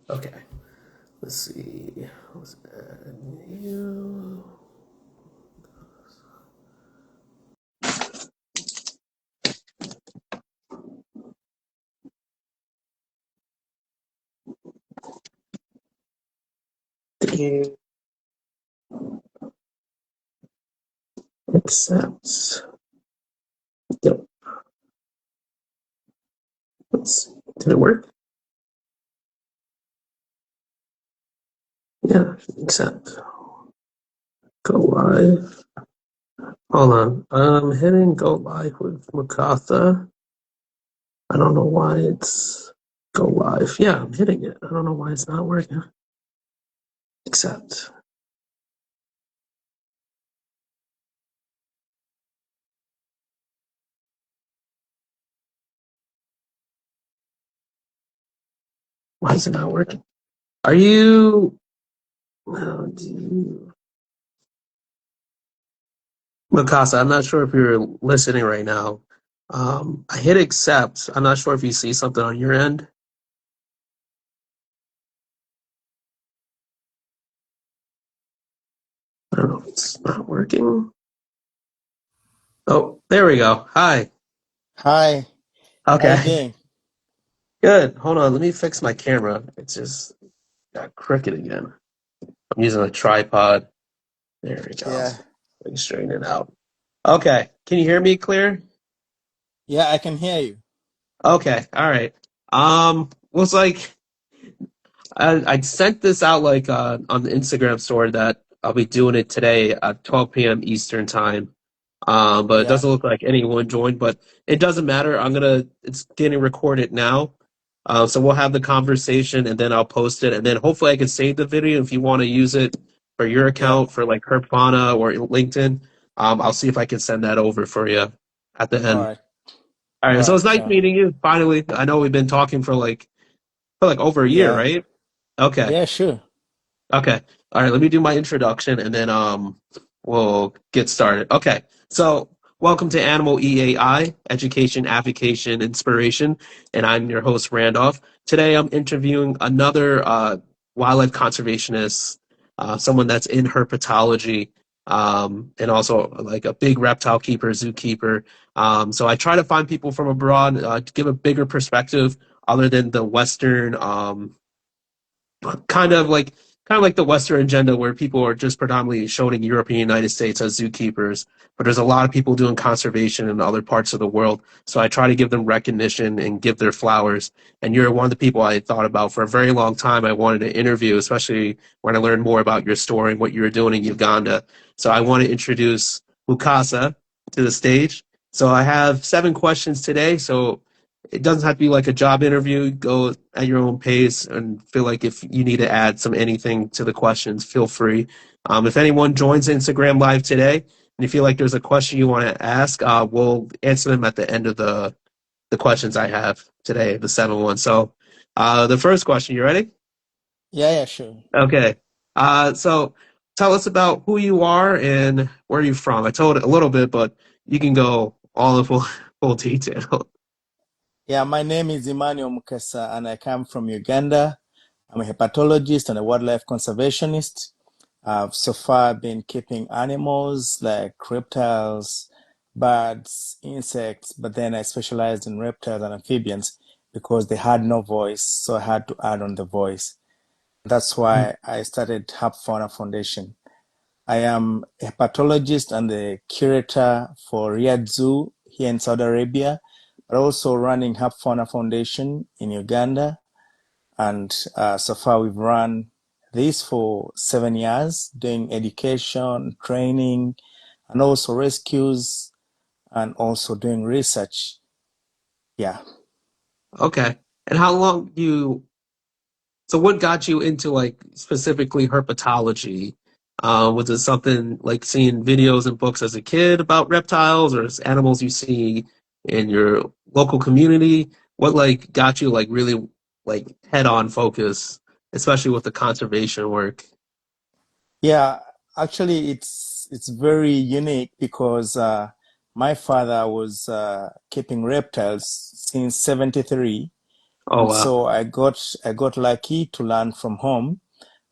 Okay, let's see. Let's add you. Accept. Yep. Let's see. Did it work? Yeah, accept. Go live. Hold on. I'm hitting go live with Mukasa. I don't know why it's go live. Yeah, I'm hitting it. I don't know why it's not working. Accept. Why is it not working? Are you? Oh, Mikasa, I'm not sure if you're listening right now. I hit accept. I'm not sure if you see something on your end. I don't know if it's not working. Oh, there we go. Hi. Hi, how you Okay. doing? Good. Hold on. Let me fix my camera. It's just got crooked again. I'm using a tripod. There we go. Yeah, Let me straighten it out. Okay. Can you hear me clear? yeah, I can hear you. Okay. All right. Was like I sent this out like on the Instagram story that I'll be doing it today at 12 p.m. Eastern time. But it Yeah, doesn't look like anyone joined, but it doesn't matter. It's getting recorded now. So we'll have the conversation and then I'll post it and then hopefully I can save the video if you want to use it for your yeah. account for like Herpfauna or LinkedIn. I'll see if I can send that over for you at the All end. right, All all right. So it's right, nice sure. meeting you. Finally, I know we've been talking for like over a year, Yeah, right? Okay. yeah, sure. Okay. All right, let me do my introduction and then we'll get started. Okay. So, welcome to Animal E.A.I, Education, Advocation, Inspiration, and I'm your host Randolph. Today I'm interviewing another wildlife conservationist, someone that's in herpetology, and also like a big reptile keeper, zookeeper. So I try to find people from abroad to give a bigger perspective other than the Western kind of like kind of like the Western agenda where people are just predominantly showing European United States as zookeepers, but there's a lot of people doing conservation in other parts of the world. So I try to give them recognition and give their flowers. And you're one of the people I thought about for a very long time. I wanted to interview, especially when I learned more about your story and what you were doing in Uganda. So I want to introduce Mukasa to the stage. So I have 7 questions today. So it doesn't have to be like a job interview. Go at your own pace and feel like if you need to add some anything to the questions, feel free. If anyone joins Instagram Live today and you feel like there's a question you want to ask, we'll answer them at the end of the questions I have today, the 7 1. So the first question, you ready? Yeah, yeah, sure. Okay. So tell us about who you are and where you're from. I told it a little bit, but you can go all in full detail. Yeah, my name is Emmanuel Mukasa, and I come from Uganda. I'm a herpetologist and a wildlife conservationist. I've so far been keeping animals like reptiles, birds, insects, but then I specialized in reptiles and amphibians because they had no voice, so I had to add on the voice. That's why I started Herp Fauna Foundation. I am a pathologist and the curator for Riyadh Zoo here in Saudi Arabia, but also running Herp Fauna Foundation in Uganda. And so far, we've run this for 7 years, doing education, training, and also rescues, and also doing research. Yeah. Okay. And how long you so what got you into like specifically herpetology? Was it something like seeing videos and books as a kid about reptiles or animals you see in your local community? What like got you like really like head on focus, especially with the conservation work? Yeah, actually, it's very unique because my father was keeping reptiles since 73, Oh And wow. so I got lucky to learn from home,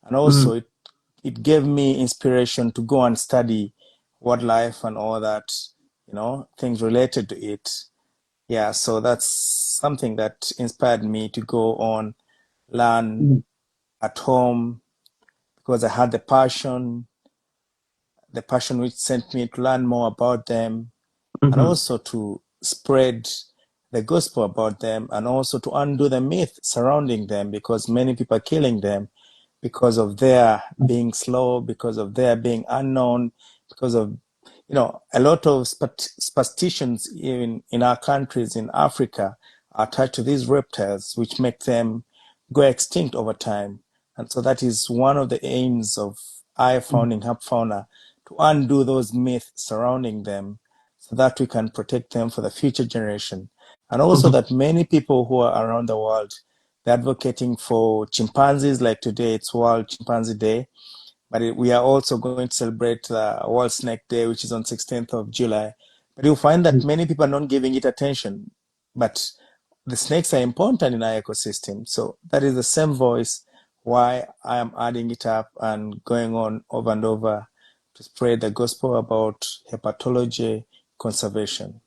and also Mm, it gave me inspiration to go and study wildlife and all that, things related to it. Yeah, so that's something that inspired me to go on, learn mm, at home, because I had the passion which sent me to learn more about them, and mhm, also to spread the gospel about them, and also to undo the myth surrounding them, because many people are killing them because of their being slow, because of their being unknown, because of a lot of superstitions in our countries in Africa are attached to these reptiles, which make them go extinct over time. And so that is one of the aims of I mm, found in Herpfauna, to undo those myths surrounding them, so that we can protect them for the future generation. And also mhm. that many people who are around the world, they're advocating for chimpanzees. Like today, it's World Chimpanzee Day, but we are also going to celebrate World Snake Day, which is on 16th of July. But you'll find that many people are not giving it attention. But the snakes are important in our ecosystem. So that is the same voice why I am adding it up and going on over and over to spread the gospel about hepatology conservation.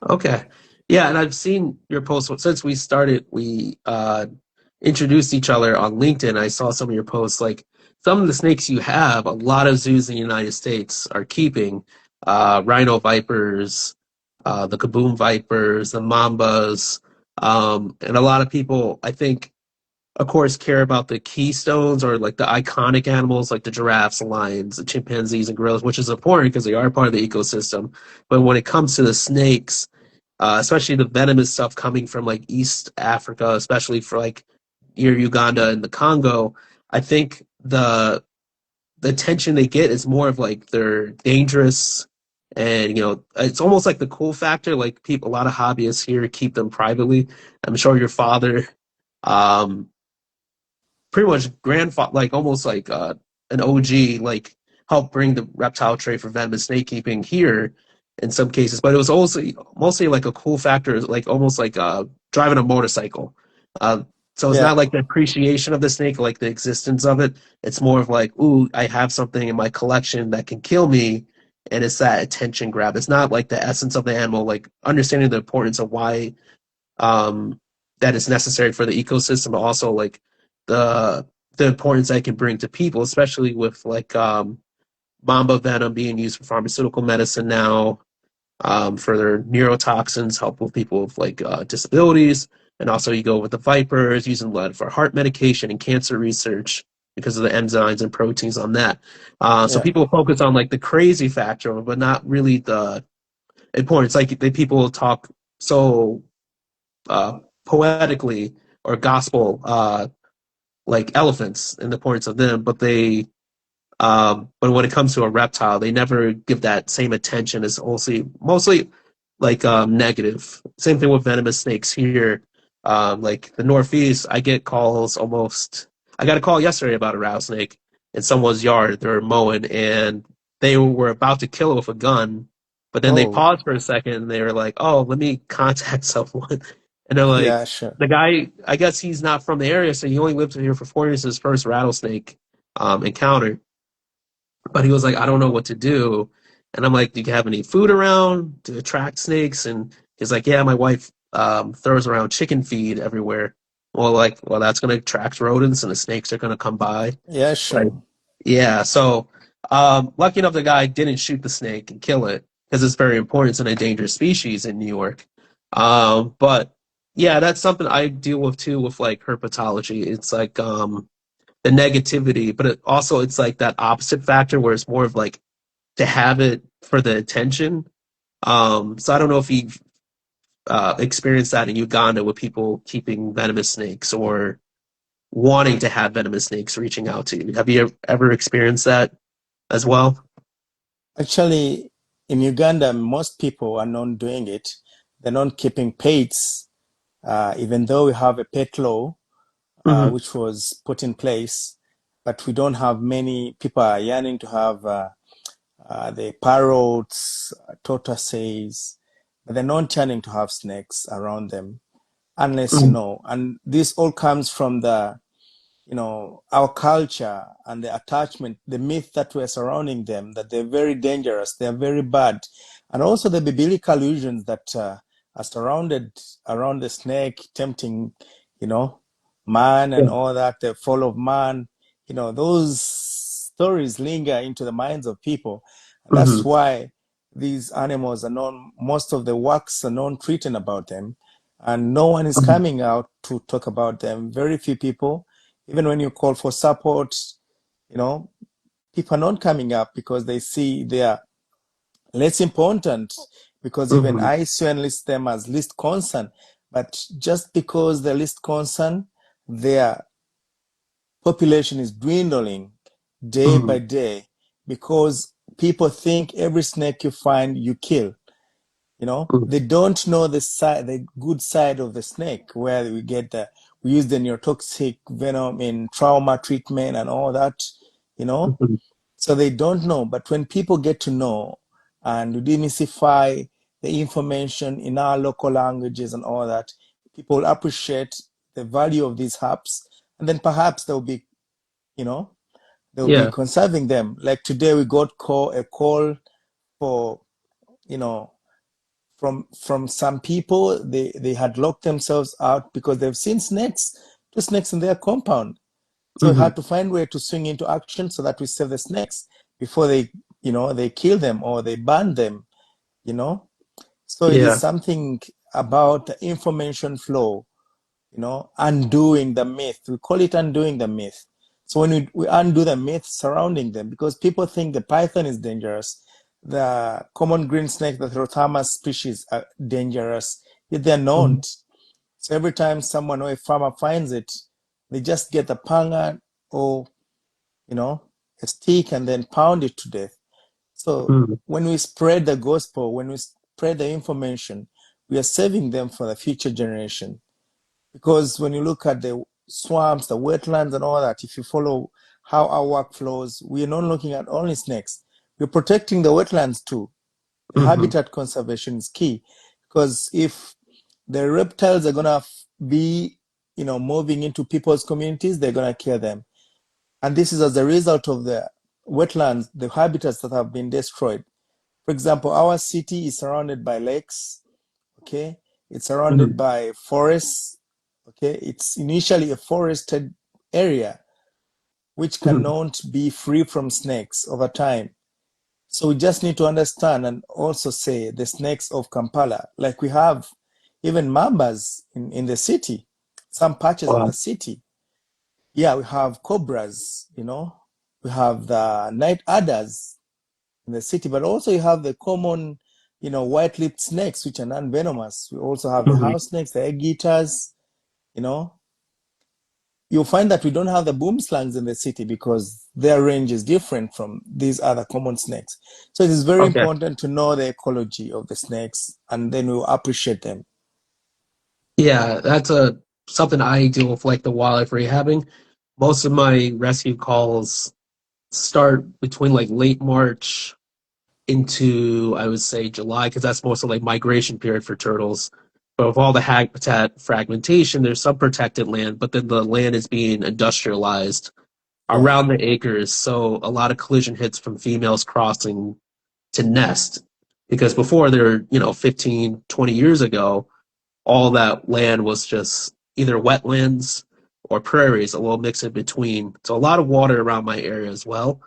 Okay. Yeah, and I've seen your posts since we started. We introduced each other on LinkedIn. I saw some of your posts. Like some of the snakes you have, a lot of zoos in the United States are keeping rhino vipers, the kaboom vipers, the mambas, and a lot of people, I think, of course, care about the keystones or like the iconic animals like the giraffes, the lions, the chimpanzees, and gorillas, which is important because they are part of the ecosystem. But when it comes to the snakes, especially the venomous stuff coming from like East Africa, especially for like near Uganda and the Congo, I think the attention they get is more of like they're dangerous, and it's almost like the cool factor. Like people, a lot of hobbyists here keep them privately. I'm sure your father um pretty much grandfather, like almost like an OG, like helped bring the reptile trade for venomous snake keeping here in some cases. But it was also mostly like a cool factor, like almost like driving a motorcycle. Uh, so it's Yeah, not like the appreciation of the snake, like the existence of it. It's more of like, ooh, I have something in my collection that can kill me, and it's that attention grab. It's not like the essence of the animal, like understanding the importance of why um, that is necessary for the ecosystem, but also like the the importance that can bring to people, especially with like mamba venom being used for pharmaceutical medicine now, for their neurotoxins, help with people with like disabilities, and also you go with the vipers using lead for heart medication and cancer research because of the enzymes and proteins on that. So yeah. people focus on like the crazy factor, but not really the importance. Like people talk so poetically or gospel like elephants and the importance of them, but when it comes to a reptile, they never give that same attention. It's mostly like negative. Same thing with venomous snakes here. Like the Northeast, I get calls almost. I got a call yesterday about a rattlesnake in someone's yard. They were mowing and they were about to kill it with a gun, but then they Oh, paused for a second and they were like, "Oh, let me contact someone." And they're yeah, like, sure. "The guy, I guess he's not from the area, so he only lived here for 4 years. His first rattlesnake encounter." But he was like, I don't know what to do. And I'm like, do you have any food around to attract snakes? And he's like, yeah, my wife throws around chicken feed everywhere. Well, that's going to attract rodents and the snakes are going to come by. Yeah, Like, sure. yeah. So, lucky enough, the guy didn't shoot the snake and kill it because it's very important. It's an endangered species in New York. But yeah, that's something I deal with too with like herpetology. It's like, the negativity, but it's like that opposite factor where it's more of like to have it for the attention. So I don't know if you've experienced that in Uganda with people keeping venomous snakes or wanting to have venomous snakes reaching out to you. Have you ever experienced that as well? Actually, in Uganda, most people are not doing it. They're not keeping pets, even though we have a pet law, Hmm. which was put in place, but we don't have many people are yearning to have the parrots, tortoises, but they're not yearning to have snakes around them. unless you Mm-hmm. know. And this all comes from the, our culture and the attachment, the myth that we're surrounding them, that they're very dangerous, they're very bad. And also the biblical allusions that are surrounded around the snake, tempting, you know, man and Yeah. all that, the fall of man. Those stories linger into the minds of people. And that's Mm-hmm. why these animals are known, most of the works are known written about them. And no one is Mm-hmm. coming out to talk about them. Very few people. Even when you call for support, you know, people are not coming up because they see they are less important, because even Mm-hmm. ICUN lists them as least concern. But just because they're least concern, their population is dwindling day Mm-hmm. by day, because people think every snake you find, you kill. They don't know the good side of the snake, where we use the neurotoxic venom in trauma treatment and all that, you know. Mm-hmm. So they don't know. But when people get to know and we demystify the information in our local languages and all that, people will appreciate the value of these herbs, and then perhaps you know, they'll be Yeah. conserving them. Like today, we got a call for, you know, from some people. They had locked themselves out because they've seen two snakes in their compound. So we Mm-hmm. had to find a way to swing into action so that we save the snakes before they kill them or they ban them, you know. So it is Yeah. something about the information flow, undoing the myth. We call it undoing the myth. So when we undo the myth surrounding them, because people think the python is dangerous, the common green snake, the Throtamas species, are dangerous, yet they're Mm-hmm. not. So every time someone or a farmer finds it, they just get a panga or, you know, a stick and then pound it to death. So Mm-hmm. when we spread the gospel, when we spread the information, we are saving them for the future generation. Because when you look at the swamps, the wetlands, and all that, if you follow how our work flows, we are not looking at only snakes. We're protecting the wetlands too. The Mm-hmm. habitat conservation is key, because if the reptiles are gonna be, moving into people's communities, they're gonna kill them, and this is as a result of the wetlands, the habitats that have been destroyed. For example, our city is surrounded by lakes. Okay, it's surrounded Mm-hmm. by forests. Okay, it's initially a forested area which Mm-hmm. cannot be free from snakes over time. So we just need to understand and also say the snakes of Kampala, like we have even mambas in the city, some patches of the Wow. city. Yeah, we have cobras, we have the night adders in the city, but also you have the common, white-lipped snakes, which are non-venomous. We also have the Mm-hmm. house snakes, the egg eaters, you know. You'll find that we don't have the boom slangs in the city because their range is different from these other common snakes. So it is very Okay. important to know the ecology of the snakes, and then we'll appreciate them. Yeah, that's a something I deal with, like the wildlife rehabbing. Most of my rescue calls start between like late March into, I would say, July, because that's most of like migration period for turtles. But with all the habitat fragmentation, there's some protected land, but then the land is being industrialized Yeah. around the acres. So a lot of collision hits from females crossing to nest. Because before there, 15, 20 years ago, all that land was just either wetlands or prairies, a little mix in between. So a lot of water around my area as well.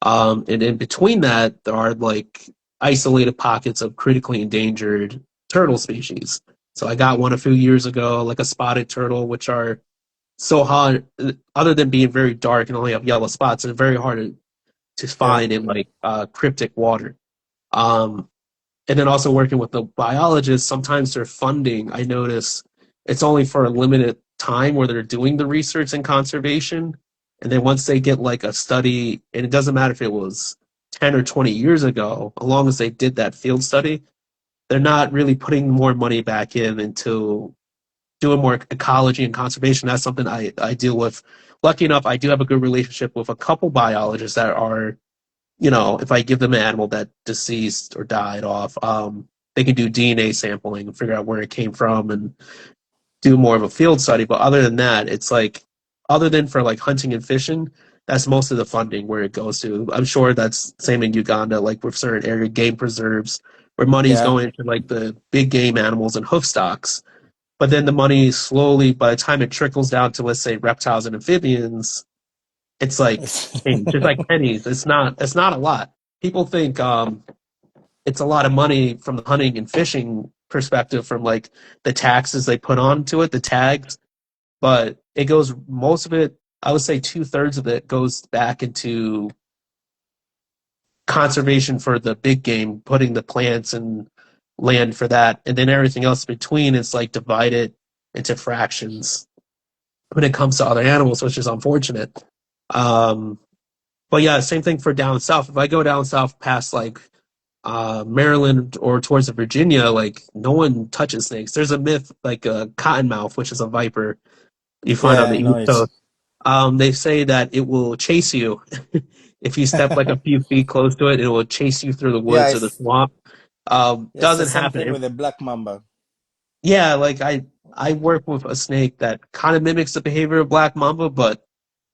And in between that, there are like isolated pockets of critically endangered turtle species. So I got one a few years ago, like a spotted turtle, which are so hard, other than being very dark and only have yellow spots, they're very hard to Yeah. find in like cryptic water. Um, and then also working with the biologists, sometimes their funding, I notice it's only for a limited time where they're doing the research and conservation. And then once they get like a study, and it doesn't matter if it was 10 or 20 years ago, as long as they did that field study, they're not really putting more money back in into doing more ecology and conservation. That's something I deal with. Lucky enough, I do have a good relationship with a couple biologists that are, if I give them an animal that deceased or died off, they can do DNA sampling and figure out where it came from and do more of a field study. But other than that, it's like other than for like hunting and fishing, that's most of the funding where it goes to. I'm sure that's same in Uganda, like with certain area game preserves where money's Yeah. going into like the big game animals and hoof stocks. But then the money slowly, by the time it trickles down to let's say reptiles and amphibians, it's like change, just like pennies. It's not a lot. People think it's a lot of money from the hunting and fishing perspective from like the taxes they put onto it, the tags, but it goes most of it, I would say two-thirds of it goes back into conservation for the big game, putting the plants and land for that, and then everything else between is like divided into fractions when it comes to other animals, which is unfortunate. Um, but yeah, same thing for down south. If I go down south past like Maryland or towards Virginia, like no one touches snakes. There's a myth like a cottonmouth, which is a viper you find on Yeah, the I know East it. Coast. They say that it will chase you if you step like a few feet close to it. It will chase you through the Yeah, woods or the swamp. it's the Doesn't same thing happen. with the black mamba. Yeah, like I work with a snake that kind of mimics the behavior of black mamba, but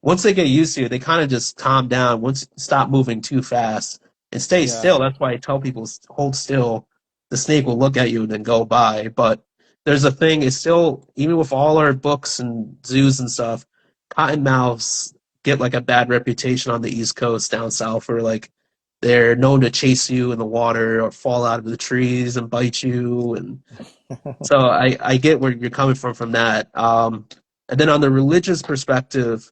once they get used to it, they kind of just calm down. Once stop moving too fast and stay Yeah. still. That's why I tell people hold still. The snake will look at you and then go by. But there's a thing. It's still even with all our books and zoos and stuff. Cottonmouths get like a bad reputation on the East Coast down south, where like they're known to chase you in the water or fall out of the trees and bite you and so I get where you're coming from that. And then on the religious perspective,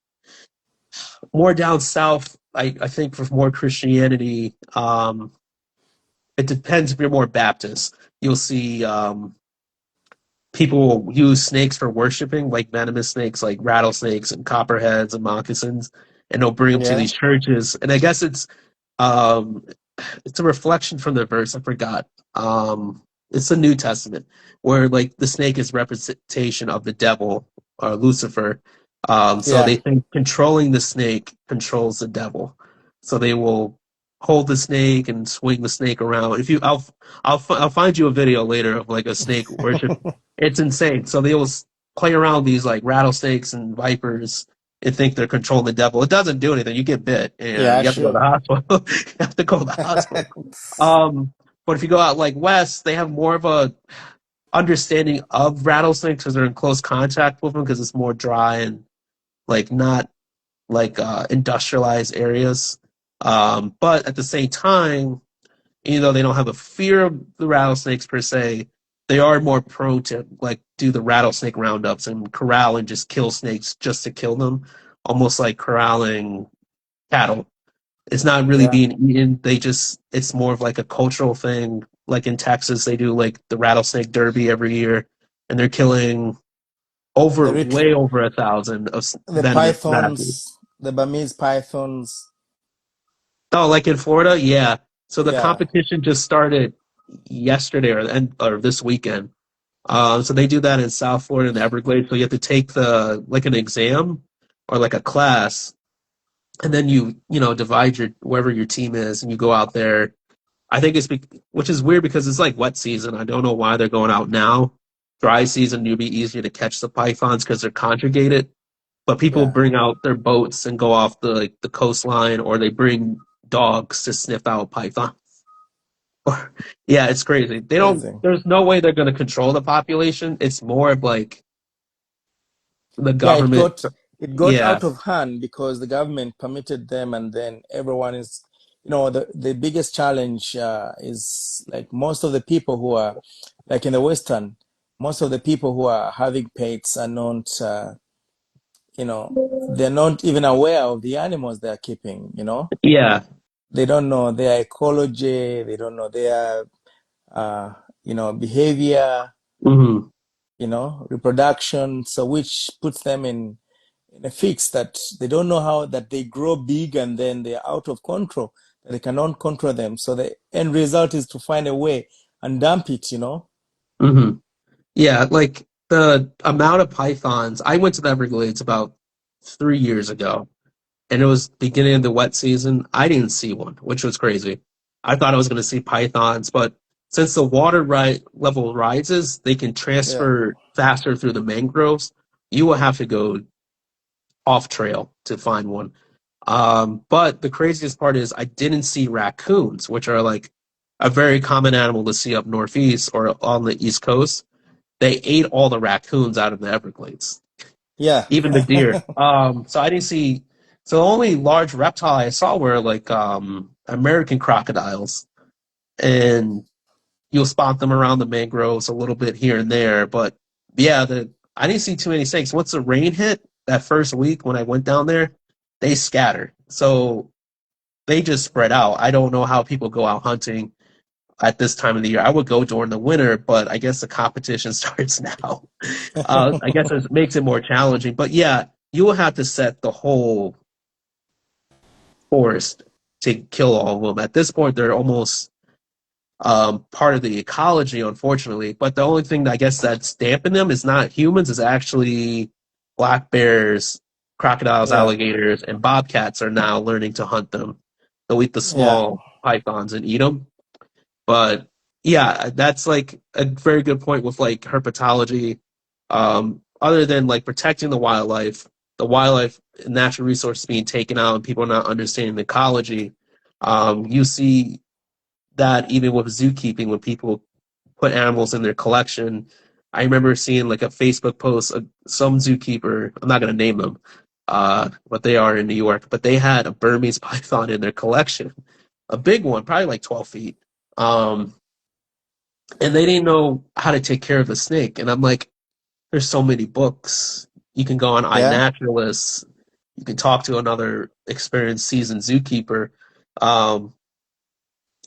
more down south, I think for more Christianity, it depends if you're more Baptist. You'll see people use snakes for worshiping, like venomous snakes, like rattlesnakes and copperheads and moccasins, and they'll bring them to Yeah. these churches. And I guess um, it's a reflection from the verse. I forgot. It's the New Testament where like the snake is representation of the devil or Lucifer. So Yeah. they think controlling the snake controls the devil. So they will hold the snake and swing the snake around. If you, I'll find you a video later of like a snake worship. It's insane. So they will play around these like rattlesnakes and vipers and think they're controlling the devil. It doesn't do anything. You get bit and Yeah, you have to go to the sure. hospital. You have to go to the hospital. But if you go out like west, they have more of a understanding of rattlesnakes because they're in close contact with them because it's more dry and like not like industrialized areas. But at the same time, even though they don't have a fear of the rattlesnakes per se, they are more prone to like do the rattlesnake roundups and corral and just kill snakes just to kill them, almost like corralling cattle. It's not really Yeah. being eaten. They just it's more of like a cultural thing. Like in Texas, they do like the rattlesnake derby every year, and they're killing The over ret way over 1,000 of the venomous rattlers. pythons, the Burmese pythons. Oh, like in Florida, yeah. So the Yeah. competition just started yesterday or this weekend. So they do that in South Florida and the Everglades. So you have to take the like an exam or like a class, and then you divide your wherever your team is, and you go out there. I think which is weird because it's like wet season. I don't know why they're going out now. Dry season, it'd be easier to catch the pythons because they're conjugated. But people Yeah. bring out their boats and go off the coastline, or they bring dogs to sniff out python. Yeah, it's crazy. They don't. Crazy. There's no way they're going to control the population. It's more of like the Yeah, government. it got Yeah, out of hand because the government permitted them, and then everyone is, the biggest challenge is like most of the people who are like in the Western, most of the people who are having pets are not, they're not even aware of the animals they're keeping, yeah. they don't know their ecology, they don't know their, uh, behavior, Hmm. reproduction, so which puts them in a fix that they don't know how that they grow big and then they're out of control, that they cannot control them. So the end result is to find a way and dump it. Hmm. Yeah, like the amount of pythons. I went to the Everglades about 3 years ago, and it was beginning of the wet season. I didn't see one, which was crazy. I thought I was going to see pythons, but since the level rises, they can Yeah. transfer faster through the mangroves. You will have to go off trail to find one. But the craziest part is I didn't see raccoons, which are like a very common animal to see up northeast or on the East Coast. They ate all the raccoons out of the Everglades, Yeah. even the deer. So I didn't see. So the only large reptile I saw were like American crocodiles, and you'll spot them around the mangroves a little bit here and there. But yeah, the I didn't see too many snakes. Once the rain hit that first week when I went down there, they scattered. So they just spread out. I don't know how people go out hunting at this time of the year. I would go during the winter, but I guess the competition starts now. I guess it makes it more challenging. But yeah, you will have to set the whole forest to kill all of them. At this point, they're almost part of the ecology, unfortunately. But the only thing that I guess that's dampened them is not humans, it's actually black bears, crocodiles, Yeah. alligators, and bobcats are now learning to hunt them. They'll eat the Yeah. small pythons and eat them. But yeah, that's like a very good point with like herpetology. Other than like protecting the wildlife and natural resources being taken out and people not understanding the ecology, you see that even with zookeeping when people put animals in their collection. I remember seeing like a Facebook post, some zookeeper, I'm not going to name them, but they are in New York, but they had a Burmese python in their collection, a big one, probably like 12 feet. Um, and they didn't know how to take care of the snake. And I'm like, there's so many books. You can go on Yeah. iNaturalist. You can talk to another experienced seasoned zookeeper. Um,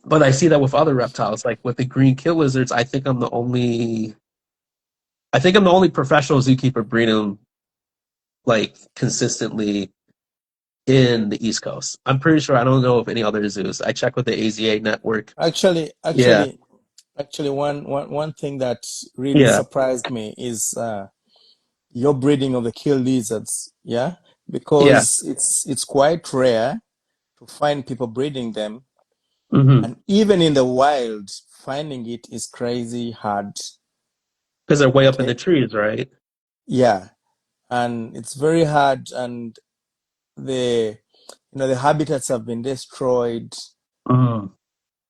but I see that with other reptiles, like with the green kill lizards. I think I'm the only professional zookeeper breeding them like consistently in the East Coast. I'm pretty sure I don't know of any other zoos. I checked with the AZA network. Actually, Yeah, actually, actually, one thing that really yeah, surprised me is your breeding of the kill lizards. Yeah, yeah. because it's quite rare to find people breeding them, Mm-hmm. and even in the wild, finding it is crazy hard. Because they're way up in the Okay, trees, right? yeah, and it's very hard, and the habitats have been destroyed. Mm-hmm.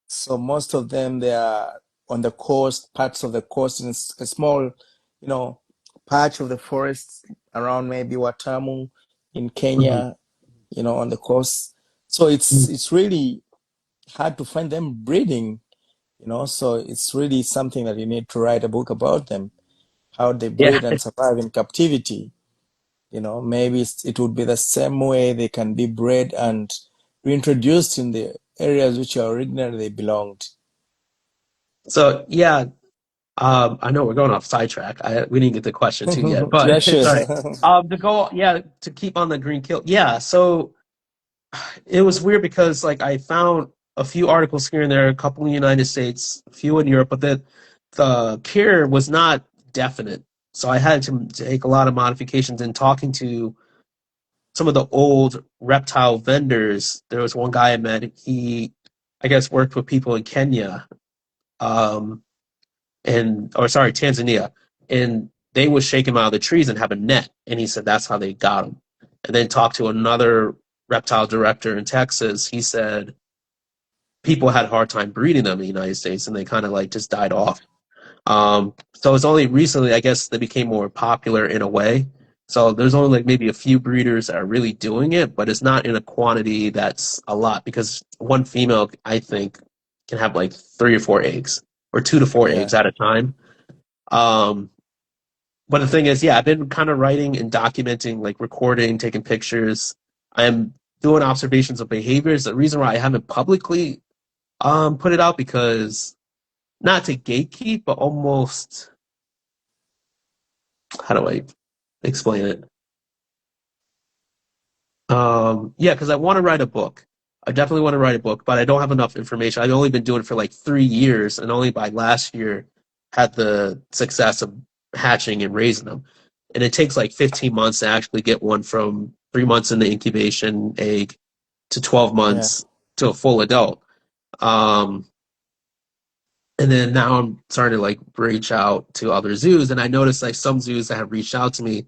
So most of them, they are on the coast, parts of the coast, in a small, patch of the forest around maybe Watamu in Mm-hmm. Kenya, on the coast. So it's really hard to find them breeding, so it's really something that you need to write a book about them, how they Yeah. breed and survive in captivity. Maybe it would be the same way they can be bred and reintroduced in the areas which originally they belonged. So yeah, I know we're going off sidetrack. We didn't get the question too yet, but Yeah, it's sure. all right. To go, yeah, to keep on the green kill. Yeah, so it was weird because like I found a few articles here and there, a couple in the United States, a few in Europe, but the cure was not definite. So I had to take a lot of modifications in talking to some of the old reptile vendors. There was one guy I met, he I guess worked with people in Kenya, um, and or sorry, Tanzania, and they would shake him out of the trees and have a net, and he said that's how they got him. And then talked to another reptile director in Texas. He said people had a hard time breeding them in the United States, and they kind of like just died off. So it's only recently, I guess, they became more popular in a way. So there's only like maybe a few breeders that are really doing it, but it's not in a quantity that's a lot because one female, I think, can have like 3 or 4 eggs or 2 to 4 eggs Yeah. at a time. Um, but the thing is, yeah, I've been kind of writing and documenting, like recording, taking pictures. I'm doing observations of behaviors. The reason why I haven't publicly put it out because not to gatekeep, but almost how do I explain it? Yeah, because I want to write a book. I definitely want to write a book, but I don't have enough information. I've only been doing it for like 3 years, and only by last year had the success of hatching and raising them. And it takes like 15 months to actually get one from 3 months in the incubation egg to 12 Yeah. months to a full adult. Um, And then now I'm starting to like reach out to other zoos, and I noticed like some zoos that have reached out to me,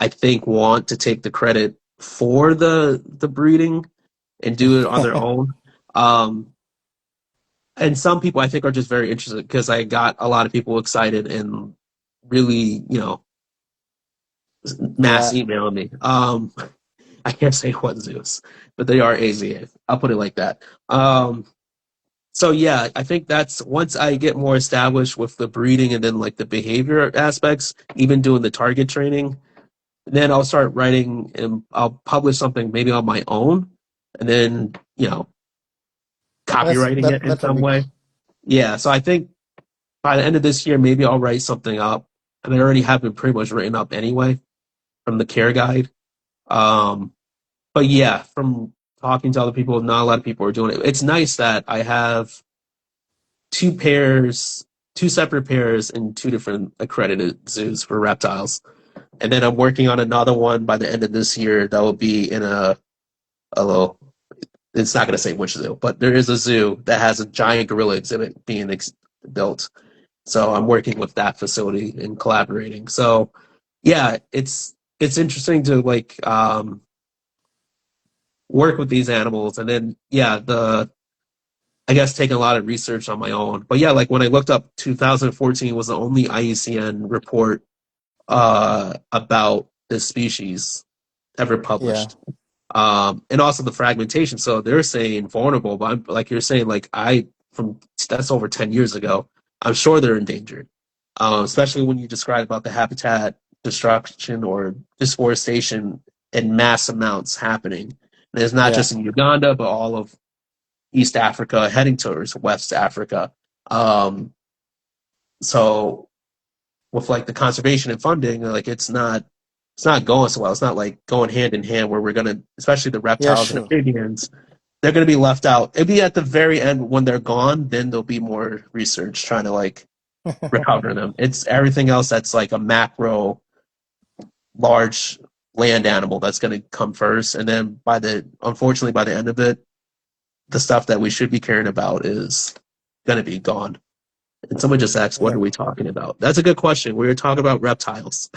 I think want to take the credit for the breeding and do it on their own. Um, and some people I think are just very interested because I got a lot of people excited and really, mass Yeah, emailing me. I can't say what zoos, but they are AZA. I'll put it like that. So yeah, I think that's once I get more established with the breeding and then like the behavior aspects, even doing the target training, then I'll start writing and I'll publish something maybe on my own and then, that's copywriting that it in that will some be way. Yeah, so I think by the end of this year, maybe I'll write something up. And I already have it pretty much written up anyway from the care guide. Um, but yeah, from talking to other people, not a lot of people are doing it. It's nice that I have two pairs, two separate pairs in two different accredited zoos for reptiles. And then I'm working on another one by the end of this year that will be in a little, it's not going to say which zoo, but there is a zoo that has a giant gorilla exhibit being built. So I'm working with that facility and collaborating. So yeah, it's interesting to like work with these animals and then yeah, the I guess taking a lot of research on my own. But yeah, like when I looked up 2014 was the only IUCN report about this species ever yeah, published. And also the fragmentation. So they're saying vulnerable, but I'm, like you're saying, like from that's over 10 years ago. I'm sure they're endangered, especially when you describe about the habitat destruction or deforestation in mass amounts happening. And it's not yeah, just in Uganda, but all of East Africa, heading towards West Africa. Um, so with like the conservation and funding, like it's not going so well. It's not like going hand in hand where we're gonna, especially the yeah, reptiles and sure. amphibians, they're gonna be left out. It'll be at the very end when they're gone, then there'll be more research trying to like recover them. It's everything else that's like a macro large land animal that's gonna come first. And then unfortunately by the end of it, the stuff that we should be caring about is gonna be gone. And someone just asked, what Yeah. are we talking about? That's a good question. We were talking about reptiles.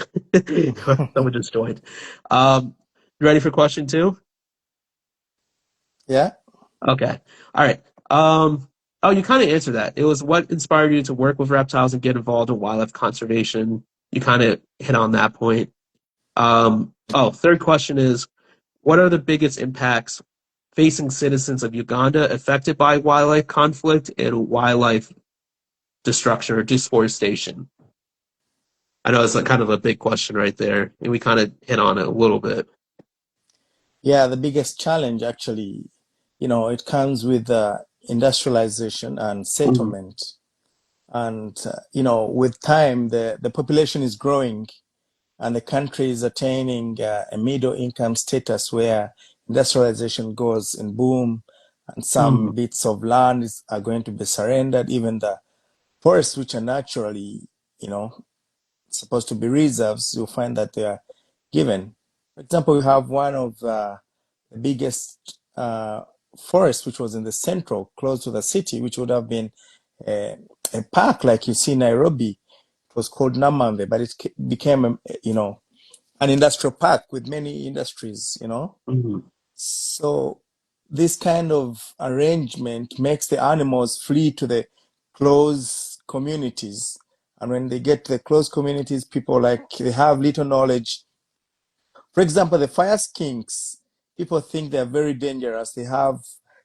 Someone just joined. You ready for question two? Yeah. Okay. All right. Oh, you kind of answered that. It was what inspired you to work with reptiles and get involved in wildlife conservation. You kind of hit on that point. Third question is, what are the biggest impacts facing citizens of Uganda affected by wildlife conflict and wildlife destruction or deforestation? I know it's like kind of a big question right there, and we kind of hit on it a little bit. Yeah, the biggest challenge actually, it comes with industrialization and Mhm. settlement. And, with time, the population is growing and the country is attaining a middle income status where industrialization goes in boom and some Mhm. bits of land are going to be surrendered. Even the forests, which are naturally, you know, supposed to be reserves, you'll find that they are given. For example, we have one of the biggest forests, which was in the central, close to the city, which would have been a, a park like you see in Nairobi. It was called Namambe, but it became, an industrial park with many industries. Mhm. So this kind of arrangement makes the animals flee to the close communities. And when they get to the close communities, people like they have little knowledge. For example, the fire skinks, people think they're very dangerous. They have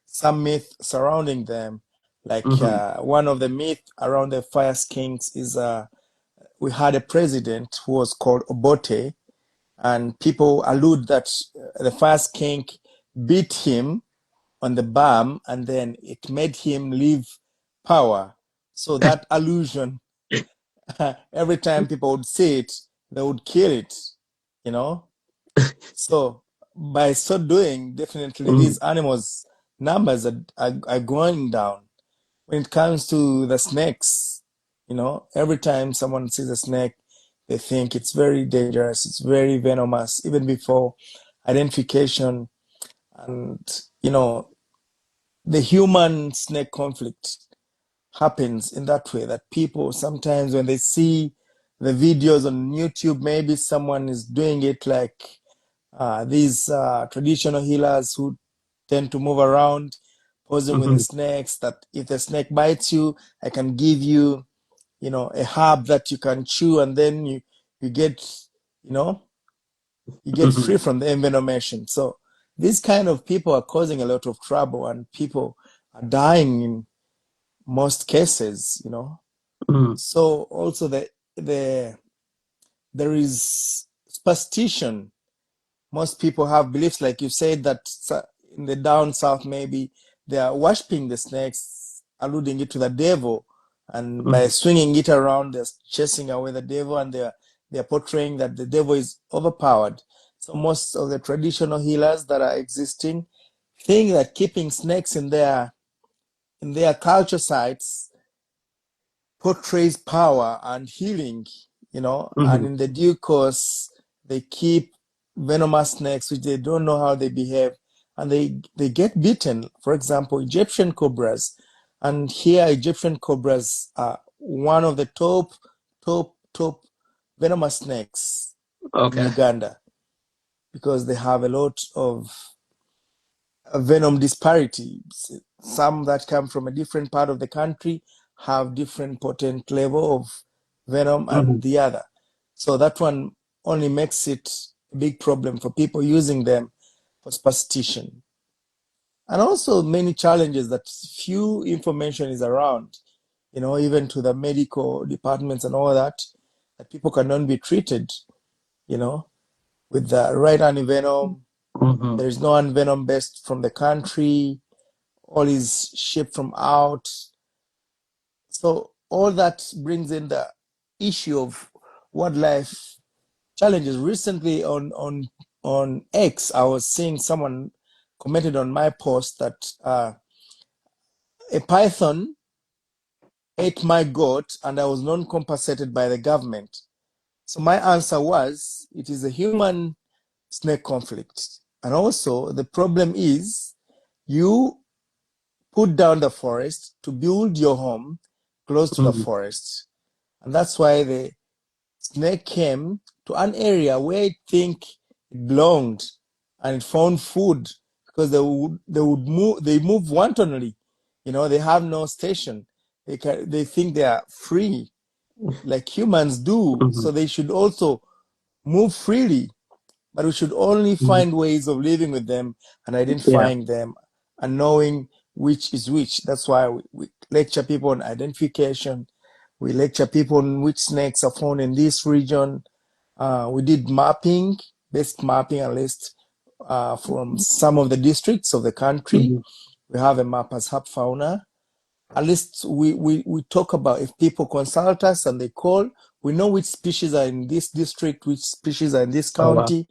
some myth surrounding them. Like Mhm. one of the myth around the fire skinks is we had a president who was called Obote, and people allude that the fire skink beat him on the bum and then it made him leave power. So that allusion, every time people would see it, they would kill it, you know? So by so doing, definitely Mhm. these animals' numbers are going down. When it comes to the snakes, every time someone sees a snake, they think it's very dangerous, it's very venomous, even before identification. And, the human snake conflict happens in that way, that people sometimes when they see the videos on YouTube, maybe someone is doing it like these traditional healers who tend to move around, posing with the Hmm. snakes, that if the snake bites you, I can give you, a herb that you can chew, and then you get, you know, you get Hmm. free from the envenomation. So these kind of people are causing a lot of trouble, and people are dying in most cases. Hmm. So also the there is superstition. Most people have beliefs, like you said, that in the down south maybe they are worshiping the snakes, alluding it to the devil, and by Hmm. swinging it around, they're chasing away the devil, and they're portraying that the devil is overpowered. So most of the traditional healers that are existing think that keeping snakes in their culture sites portrays power and healing, and Hmm. in the due course, they keep venomous snakes, which they don't know how they behave, and they get bitten. For example, Egyptian cobras, and here Egyptian cobras are one of the top venomous snakes in Okay. Uganda, because they have a lot of venom disparity. Some that come from a different part of the country have different potent level of venom Hmm. and the other. So that one only makes it a big problem for people using them for superstition. And also many challenges that few information is around, even to the medical departments and all that people cannot be treated, you know, with the right antivenom. Hmm. There is no antivenom based from the country, all is shipped from out. So all that brings in the issue of wildlife challenges. Recently on X, I was seeing someone commented on my post that a python ate my goat and I was non-compensated by the government. So my answer was, it is a human snake conflict. And also the problem is, you put down the forest to build your home close to the Hmm. forest. And that's why the snake came to an area where it think it belonged, and it found food, because they move wantonly. They have no station. They think they are free like humans do. Hmm. So they should also move freely, but we should only Hmm. find ways of living with them and Yeah. identifying them and knowing which is which. That's why we lecture people on identification. We lecture people on which snakes are found in this region. We did mapping, basic mapping and list from some of the districts of the country. Hmm. We have a map as Herp Fauna. At least we talk about, if people consult us and they call, we know which species are in this district, which species are in this Oh wow. county,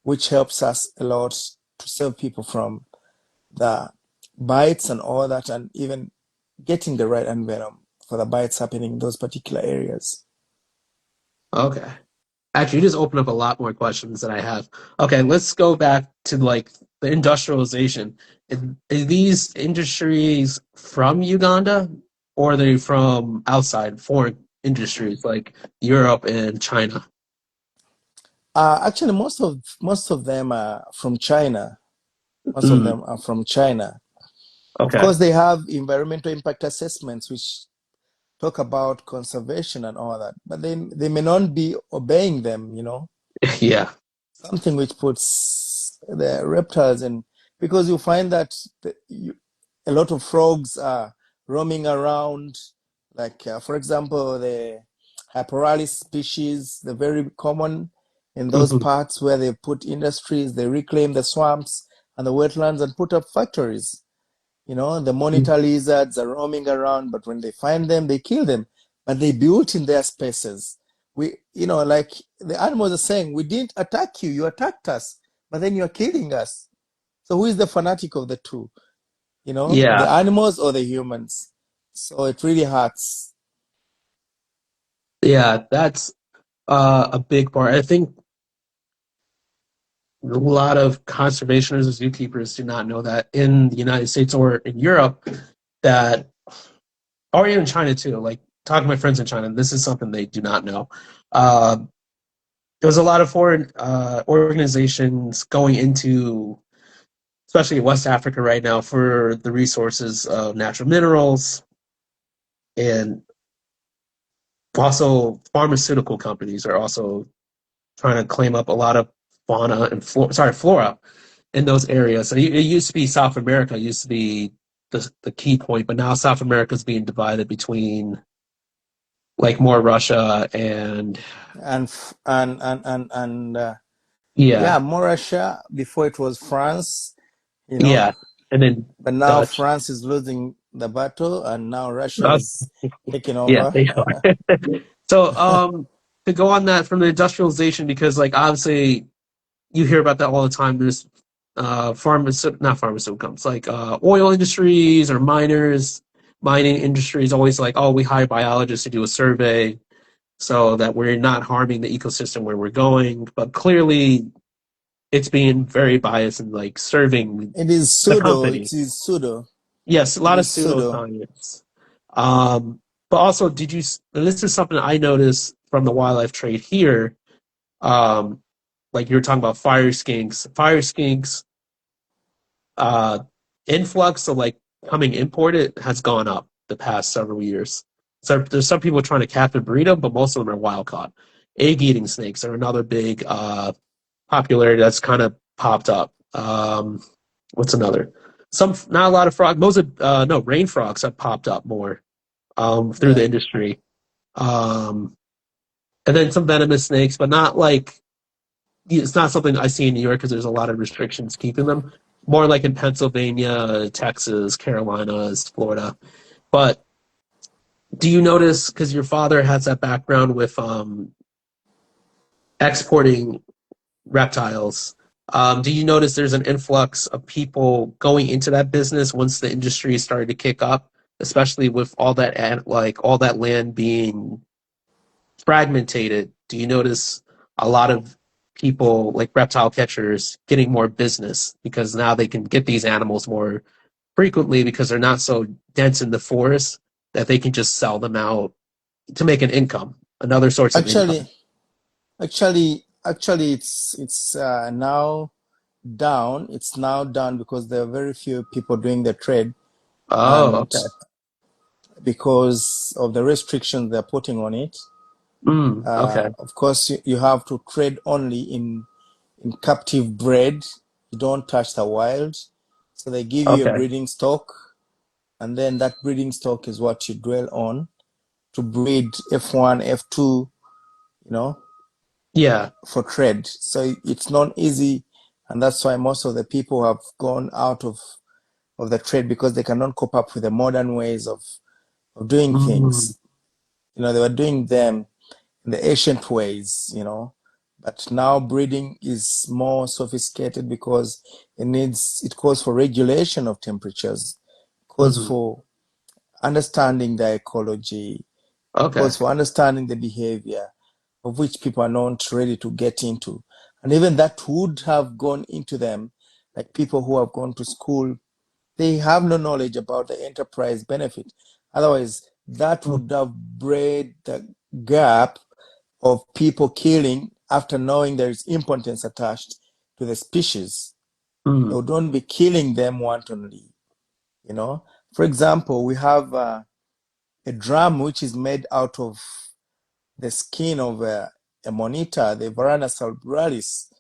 which helps us a lot to save people from the bites and all that, and even getting the right envenom for the bites happening in those particular areas. Okay. Actually, you just opened up a lot more questions than I have. Okay, let's go back to like the industrialization. Are these industries from Uganda, or are they from outside foreign industries like Europe and China? Actually, most of them are from China. Most of Mm, them are from China. Of okay. course, they have environmental impact assessments, which talk about conservation and all that, but they may not be obeying them. Yeah. Something which puts the reptiles in, because you find that a lot of frogs are roaming around, like for example the Hyperalis species, they're very common in those Hmm. parts where they put industries, they reclaim the swamps and the wetlands and put up factories. The monitor lizards are roaming around, but when they find them, they kill them. But they built in their spaces. Like the animals are saying, we didn't attack you, you attacked us, but then you're killing us. So who is the fanatic of the two? The Yeah. animals or the humans? So it really hurts. Yeah. That's a big part. I think a lot of conservationists and zookeepers do not know that in the United States or in Europe, that or even China too. Like talking to my friends in China, this is something they do not know. Uh, there's a lot of foreign organizations going into, especially in West Africa right now, for the resources of natural minerals, and also pharmaceutical companies are also trying to claim up a lot of fauna and flora in those areas. So it used to be South America used to be the key point, but now South America is being divided between like more Russia and And yeah, yeah, more Russia. Before it was France, you know, yeah, and then but now Dutch. France is losing the battle, and now Russia Uh, is taking yeah, over. they are. So to go on that from the industrialization, because like obviously you hear about that all the time. There's not pharmaceutical companies, like oil industries or mining industries always like, oh, we hire biologists to do a survey so that we're not harming the ecosystem where we're going. But clearly, it's being very biased and like serving It is the pseudo. It company. is pseudo. Yes, a It lot of is pseudo. pseudoscience. But also, and this is something I noticed from the wildlife trade here. Um, like you were talking about fire skinks, uh, influx of like coming imported has gone up the past several years. So there's some people trying to captive breed them, but most of them are wild caught. Egg eating snakes are another big popularity that's kind of popped up. What's another? Some not a lot of frogs. Most of no rain frogs have popped up more through the Yeah. industry. Um, and then some venomous snakes, but not like it's not something I see in New York because there's a lot of restrictions keeping them. More like in Pennsylvania, Texas, Carolinas, Florida. But do you notice because your father has that background with exporting reptiles? Do you notice there's an influx of people going into that business once the industry started to kick up, especially with all that like all that land being fragmented? Do you notice a lot of people like reptile catchers getting more business because now they can get these animals more frequently because they're not so dense in the forest that they can just sell them out to make an income, another source of income? Actually, actually, it's now down. It's now down because there are very few people doing the trade, Oh, and okay. because of the restrictions they're putting on it. Okay. Of course, you have to trade only in captive bred. You don't touch the wild. So they give you a Okay. breeding stock, and then that breeding stock is what you dwell on to breed F1, F2, you know, Yeah. for trade. So it's not easy, and that's why most of the people have gone out of the trade because they cannot cope up with the modern ways of doing Mm, things. You know, they were doing them in the ancient ways, you know, but now breeding is more sophisticated because it calls for regulation of temperatures, calls mhm. for understanding the ecology, Okay. calls for understanding the behavior of which people are not ready to get into. And even that would have gone into them, like people who have gone to school, they have no knowledge about the enterprise benefit. Otherwise, that Mm, would have bred the gap of people killing after knowing there is importance attached to the species. They mm. don't be killing them wantonly, you know. For example, we have a drum which is made out of the skin of a monitor, the Varana salbralis,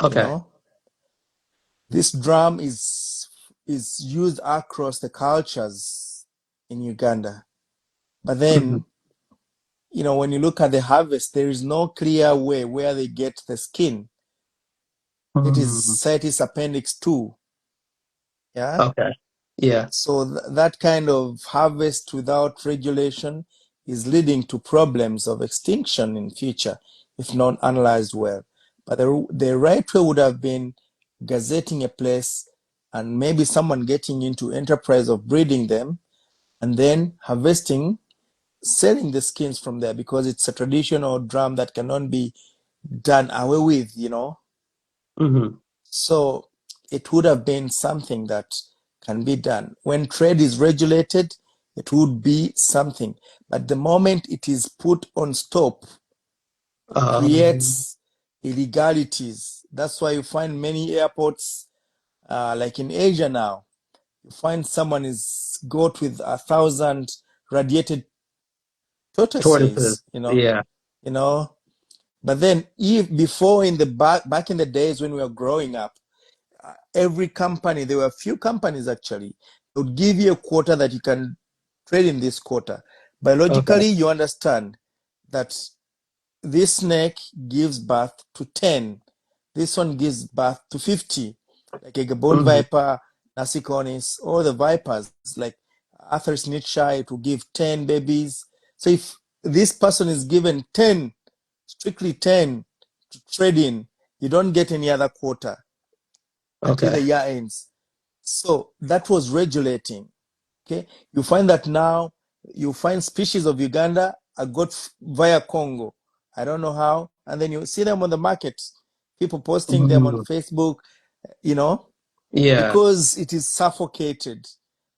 you Okay. know. This drum is used across the cultures in Uganda. But Mhm. then, you know, when you look at the harvest, there is no clear way where they get the skin. It is Mm. CITES Appendix 2. Yeah. Okay. Yeah. So that kind of harvest without regulation is leading to problems of extinction in future if not analyzed well. But the right way would have been gazetting a place and maybe someone getting into enterprise of breeding them and then harvesting, selling the skins from there because it's a traditional drum that cannot be done away with, you know. Hmm. So it would have been something that can be done. When trade is regulated, it would be something. But the moment it is put on stop, it Um, creates illegalities. That's why you find many airports, like in Asia now, you find someone is got with 1,000 radiated tortoises. tortoises, Yeah. you know. But then, if before in the back in the days when we were growing up, every company, there were a few companies actually, would give you a quota that you can trade in this quota. Okay. Biologically, you understand that this snake gives birth to 10. This one gives birth to 50, like a Gabon Hmm. viper, Nasiconis, or the vipers, like Atheris nitzschei, it will give 10 babies. So if this person is given 10, strictly 10 to trade in, you don't get any other quota until Okay. the year ends. So that was regulating. Okay, you find that now you find species of Uganda are got via Congo. I don't know how, and then you see them on the market. People posting them on Mhm. Facebook, you know, Yeah. because it is suffocated,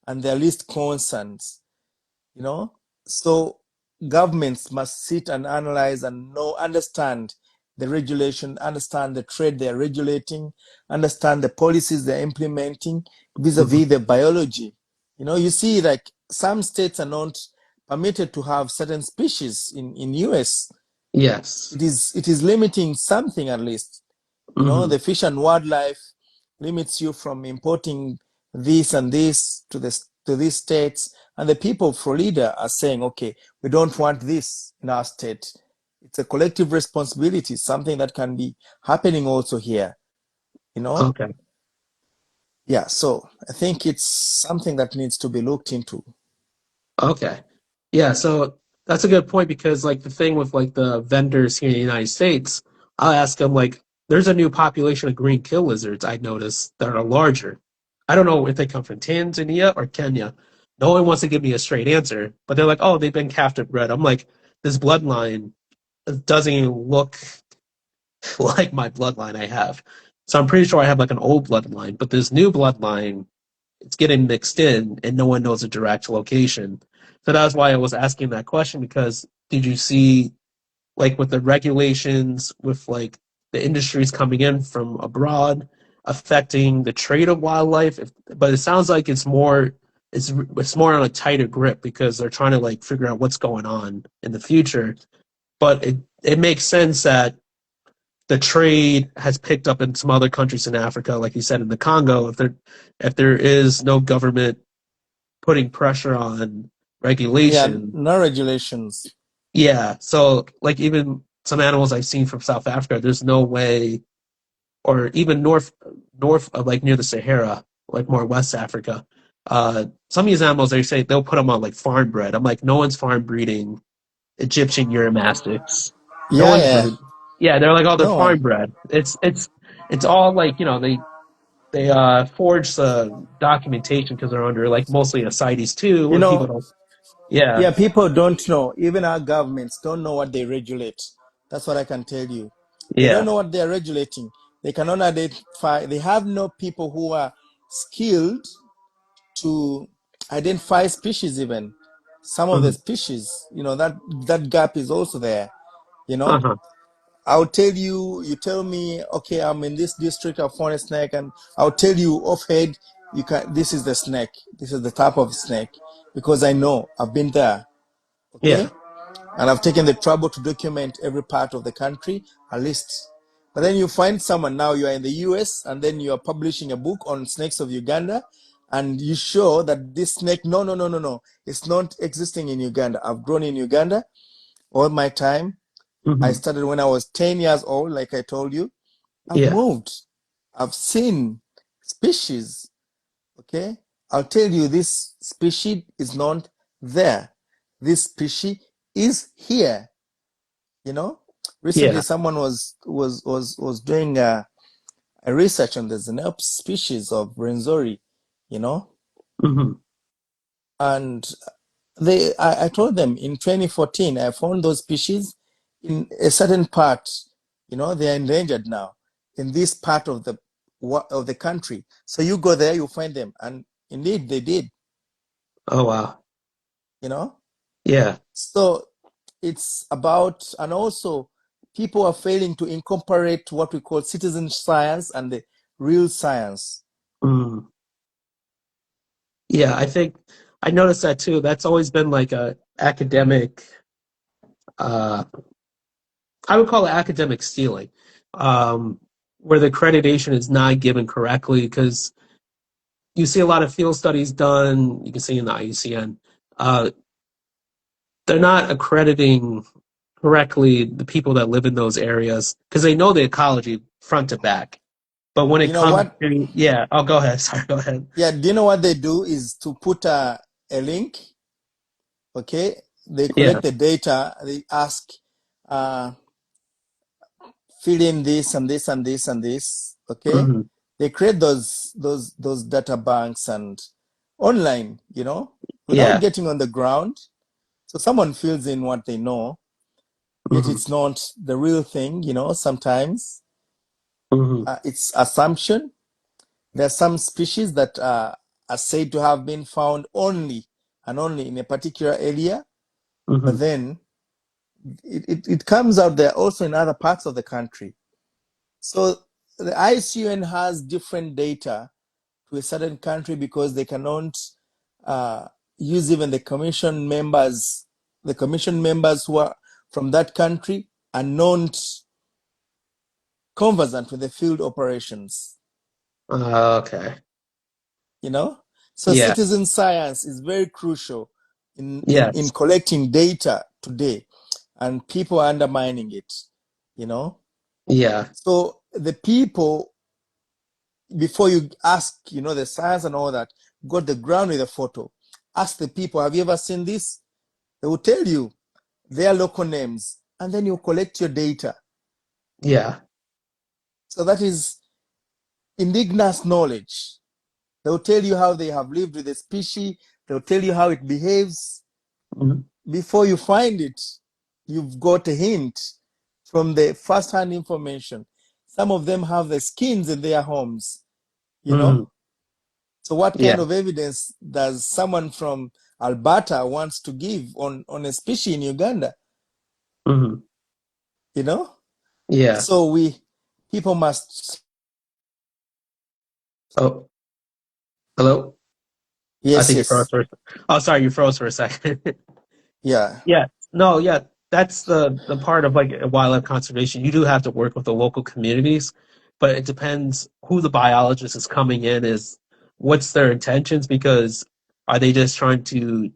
and they're least concerns, you know. So governments must sit and analyze and understand the regulation, understand the trade they're regulating, understand the policies they're implementing vis-a-vis Mhm. the biology. You know, you see, like some states are not permitted to have certain species in US. Yes. It is limiting something at least. You know, Hmm. the Fish and Wildlife limits you from importing this and this to these states. And the people of Florida are saying, okay, we don't want this in our state. It's a collective responsibility, something that can be happening also here, you know? Okay. Yeah, so I think it's something that needs to be looked into. Okay. Yeah, so that's a good point because like the thing with like the vendors here in the United States, I'll ask them like there's a new population of green kill lizards I noticed that are larger. I don't know if they come from Tanzania or Kenya. No one wants to give me a straight answer, but they're like, "Oh, they've been captive bred." I'm like, "This bloodline doesn't even look like my bloodline I have." So I'm pretty sure I have like an old bloodline, but this new bloodline it's getting mixed in and no one knows a direct location. So that's why I was asking that question because did you see like with the regulations with like the industries coming in from abroad affecting the trade of wildlife? But it sounds like it's more on a tighter grip because they're trying to like figure out what's going on in the future. But it makes sense that the trade has picked up in some other countries in Africa, like you said in the Congo. If there is no government putting pressure on Yeah, regulation. no regulations. Yeah, so like even some animals I've seen from South Africa, there's no way, or even north of like near the Sahara, like more West Africa. Some of these animals they say they'll put them on like farm bred. I'm like, no one's farm breeding Egyptian Uromastyx. No Yeah, one's yeah, breed. Yeah, they're like, oh, they're no farm one. bred. It's all like they forge the documentation because they're under like mostly a CITES two, You and people know, don't. Yeah, yeah, people don't know. Even our governments don't know what they regulate. That's what I can tell you. They don't yeah. know what they're regulating. They cannot identify. They have no people who are skilled to identify species. Even some of the Mhm. species, that gap is also there. You know, Uh-huh. I'll tell you. You tell me, okay, I'm in this district. I found a snake, and I'll tell you off head. You can. This is the snake. This is the type of snake because I know. I've been there. Yeah. Okay, and I've taken the trouble to document every part of the country, at least. But then you find someone now, you are in the US, and then you are publishing a book on snakes of Uganda, and you show that this snake, no, no, no, no, no, it's not existing in Uganda. I've grown in Uganda all my time. I Hmm. started when I was 10 years old, like I told you. I've Yeah. moved, I've seen species. Okay, I'll tell you, this species is not there. This species is here. You know, recently Yeah. someone was doing a research on the Xenop species of Renzori, you know, Hmm. and I told them in 2014 I found those species in a certain part. They are endangered now in this part of the country. So you go there, you find them, and indeed they did. Oh wow. you know? Yeah. So it's about, and also people are failing to incorporate what we call citizen science and the real science. Mm. Yeah, I think I noticed that too. That's always been like a academic uh I would call it academic stealing. Um where the accreditation is not given correctly because you see a lot of field studies done, you can see in the IUCN, uh they're not accrediting correctly the people that live in those areas because they know the ecology front to back. But when it You know comes what? to, yeah, oh, go ahead. Sorry, go ahead. Yeah, do you know what they do is to put a link, okay? They Yeah. collect the data, they ask, uh, fill in this and this and this and this, okay? Hmm. They create those data banks and online, without Yeah. getting on the ground. So someone fills in what they know, yet Hmm. it's not the real thing, sometimes Hmm. it's assumption. There are some species that are said to have been found only and only in a particular area, Hmm. but then it comes out there also in other parts of the country. So the ICUN has different data to a certain country because they cannot uh, use even the commission members who are from that country are not conversant with the field operations, Okay. you know? So Yeah. citizen science is very crucial in Yes. collecting data today, and people are undermining it, you know? Yeah. So the people, before you ask, the science and all that, go to the ground with a photo. Ask the people, have you ever seen this? They will tell you their local names, and then you collect your data. Yeah. So that is indigenous knowledge. They'll tell you how they have lived with the species. They'll tell you how it behaves. Hmm. Before you find it, you've got a hint from the first-hand information. Some of them have the skins in their homes, you Hmm. know? So what Yeah. kind of evidence does someone from Alberta wants to give on a species in Uganda, Hmm. you know? Yeah. So people must, Oh, hello? I yes, think you froze yes, for a Oh, sorry, you froze for a second. yeah, Yeah. No, yeah. That's the part of like wildlife conservation. You do have to work with the local communities, but it depends who the biologist is coming in is what's their intentions because are they just trying to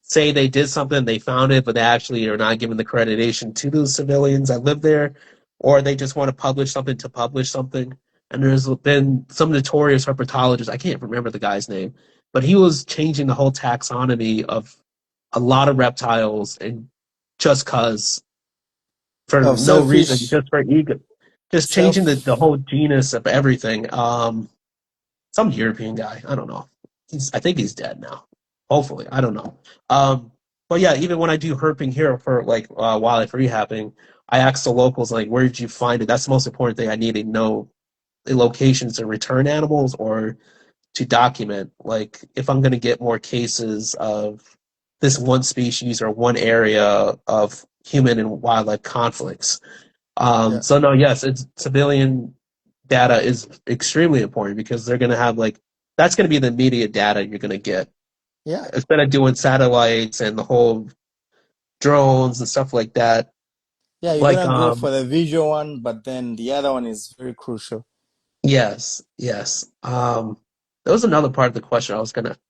say they did something, they found it, but they actually are not giving the accreditation to the civilians that live there, or they just want to publish something to publish something. And there's been some notorious herpetologists, I can't remember the guy's name, but he was changing the whole taxonomy of a lot of reptiles and just cause for of no reason, selfish just for ego, just changing the self. whole genus of everything. Some European guy. I don't know. I think he's dead now. Hopefully, I don't know. But yeah, even when I do herping here for like wildlife rehabbing, I ask the locals like, where did you find it? That's the most important thing I need to know the locations to return animals or to document. Like if I'm going to get more cases of this one species or one area of human and wildlife conflicts. Yeah, So no, yes, it's civilian data is extremely important because they're going to have like that's going to be the immediate data you're going to get yeah, instead of doing satellites and the whole drones and stuff like that. yeah. You're Like gonna go for the visual one, but then the other one is very crucial. yes, yes. There was another part of the question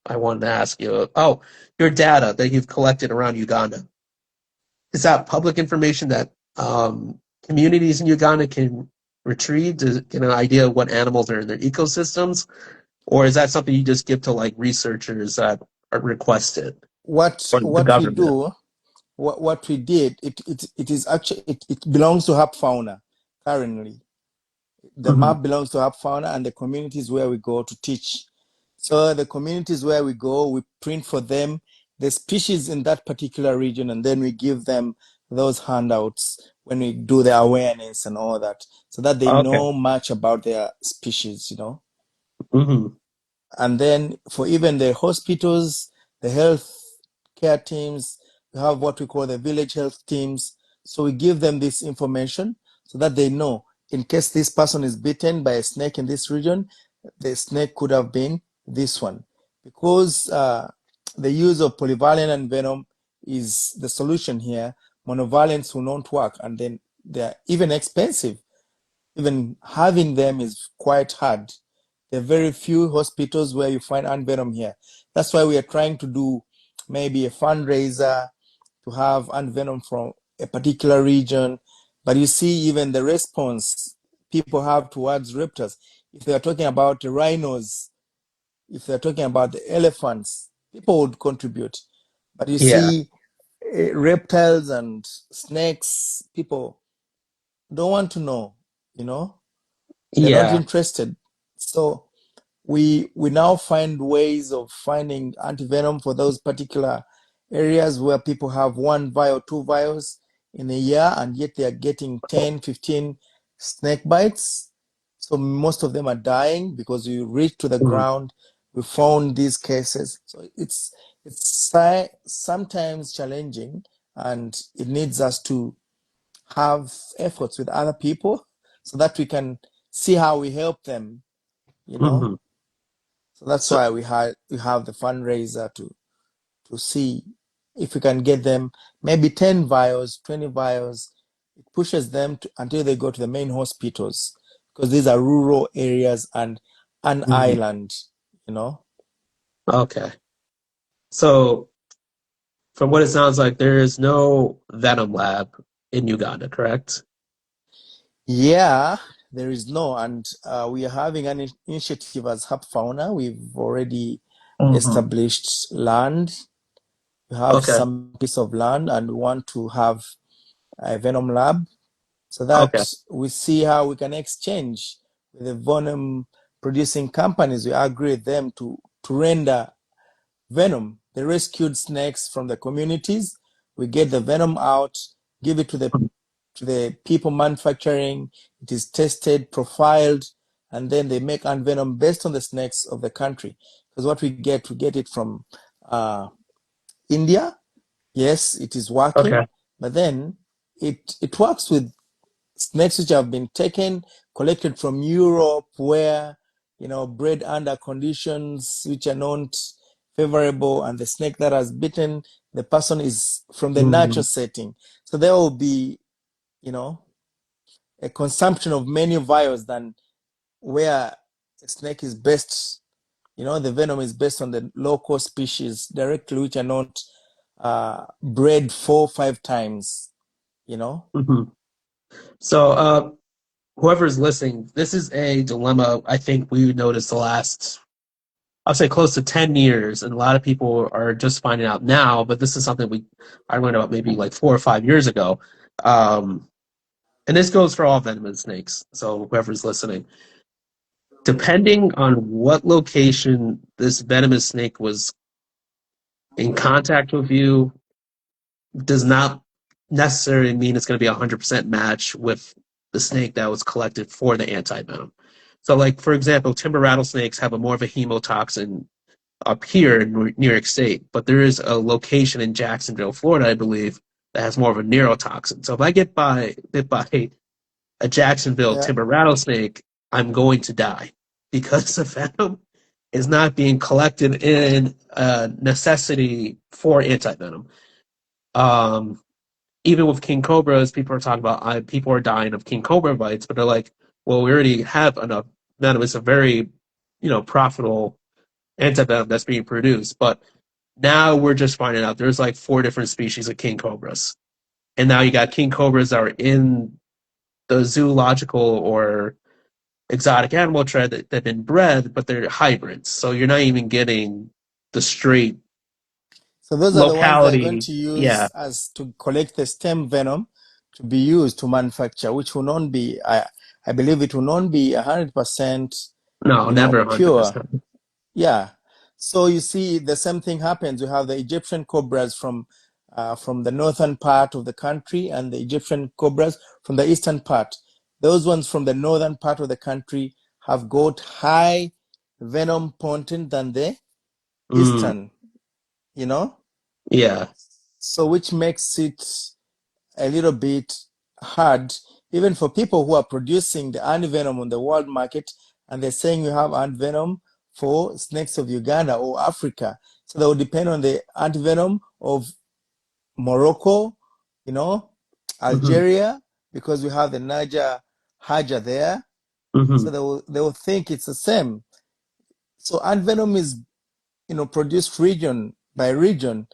I wanted to ask you. Oh, your data that you've collected around Uganda. Is that public information that communities in Uganda can retrieve to get an idea of what animals are in their ecosystems? Or is that something you just give to like researchers that are requested What or the what we government? do, what we did, it is actually it belongs to Herp Fauna currently. The Hmm. map belongs to Herp Fauna and the communities where we go to teach. So the communities where we go, we print for them the species in that particular region, and then we give them those handouts when we do the awareness and all that, so that they Okay. know much about their species. Hmm. And then for even the hospitals, the health care teams, we have what we call the village health teams. So we give them this information so that they know in case this person is bitten by a snake in this region, the snake could have been this one. Because the use of polyvalent and venom is the solution here, monovalents will not work, and then they're even expensive. Even having them is quite hard. There are very few hospitals where you find antivenom here. That's why we are trying to do maybe a fundraiser to have antivenom from a particular region. But you see, even the response people have towards reptiles, if they are talking about the rhinos, if they're talking about the elephants, people would contribute. But you Yeah. see, reptiles and snakes, people don't want to know, you know, they're not Yeah. interested. So we now find ways of finding antivenom for those particular areas where people have one vial, two vials in a year, and yet they are getting 10, 15 snake bites. So most of them are dying because we reach to the Mhm. ground, we found these cases. So it's sometimes challenging, and it needs us to have efforts with other people so that we can see how we help them, you know. Mhm. So that's So, why we have the fundraiser to see if we can get them maybe 10 vials, 20 vials. It pushes them until they go to the main hospitals because these are rural areas and an mhm. island, you know. Okay. So, from what it sounds like, there is no venom lab in Uganda, correct? Yeah, there is no, and we are having an initiative as Herp Fauna. We've already Hmm. established land. We have Okay. some piece of land, and we want to have a venom lab so that Okay. we see how we can exchange with the venom producing companies. We agree with them to render venom, the rescued snakes from the communities. We get the venom out, give it to the people manufacturing. It is tested, profiled, and then they make venom based on the snakes of the country. Because what we get it from India. Yes, it is working, Okay. but then it works with snakes which have been taken, collected from Europe, where bred under conditions which are not favorable, and the snake that has bitten the person is from the natural Mhm. setting. So there will be, you know, a consumption of many vials than where a snake is based. The venom is based on the local species directly, which are not bred 4 or 5 times. You know. Mhm. So, whoever's listening, this is a dilemma I think we noticed the last, I'll say close to 10 years, and a lot of people are just finding out now, but this is something I learned about maybe like 4 or 5 years ago. Um, and this goes for all venomous snakes. So, whoever's listening, depending on what location this venomous snake was in contact with you, does not necessarily mean it's going to be a 100% match with the snake that was collected for the antivenom. So, like for example, timber rattlesnakes have a more of a hemotoxin up here in New York State, but there is a location in Jacksonville, Florida, I believe, that has more of a neurotoxin. So if I get bit by a Jacksonville Yeah. timber rattlesnake, I'm going to die because the venom is not being collected in necessity for antivenom. Um, Even with king cobras, people are talking about people are dying of king cobra bites, but they're like, well, we already have enough venom. It's a very, profitable antivenom that's being produced. But now we're just finding out there's like 4 different species of king cobras, and now you got king cobras that are in the zoological or exotic animal trade that have been bred, but they're hybrids. So you're not even getting the straight So those are the ones they're going locality. to Yeah, use as to collect the stem venom to be used to manufacture, which will not be, I believe it will not be 100%, no, never pure. 100%. Yeah. So you see, the same thing happens. You have the Egyptian cobras from the northern part of the country, and the Egyptian cobras from the eastern part. Those ones from the northern part of the country have got high venom content than the Mm, eastern, you know? Yeah. So which makes it a little bit hard, even for people who are producing the antivenom on the world market, and they're saying you have antivenom for snakes of Uganda or Africa. So they will depend on the antivenom of Morocco, you know, Hmm. Algeria, because we have the Niger Haja there. So Hmm. they will think it's the same. So antivenom is, produced region by region.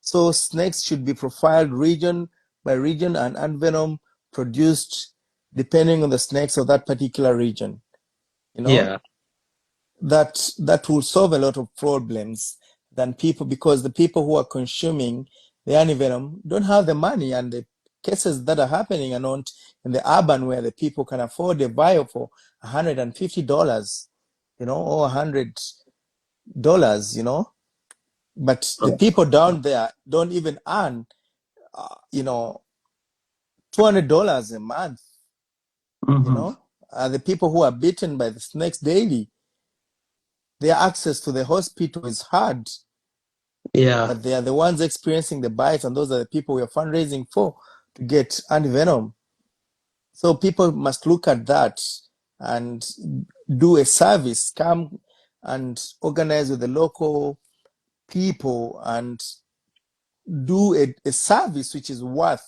So snakes should be profiled region by region and antivenom produced depending on the snakes of that particular region. You know, Yeah. that will solve a lot of problems than people, because the people who are consuming the antivenom don't have the money, and the cases that are happening are not in the urban where the people can afford a vial for $150, or $100, but the people down there don't even earn uh, you know $200 a month. you Hmm. know the people who are bitten by the snakes daily, their access to the hospital is hard, Yeah. but they are the ones experiencing the bites, and those are the people we are fundraising for to get antivenom. So people must look at that and do a service, come and organize with the local people and do a service which is worth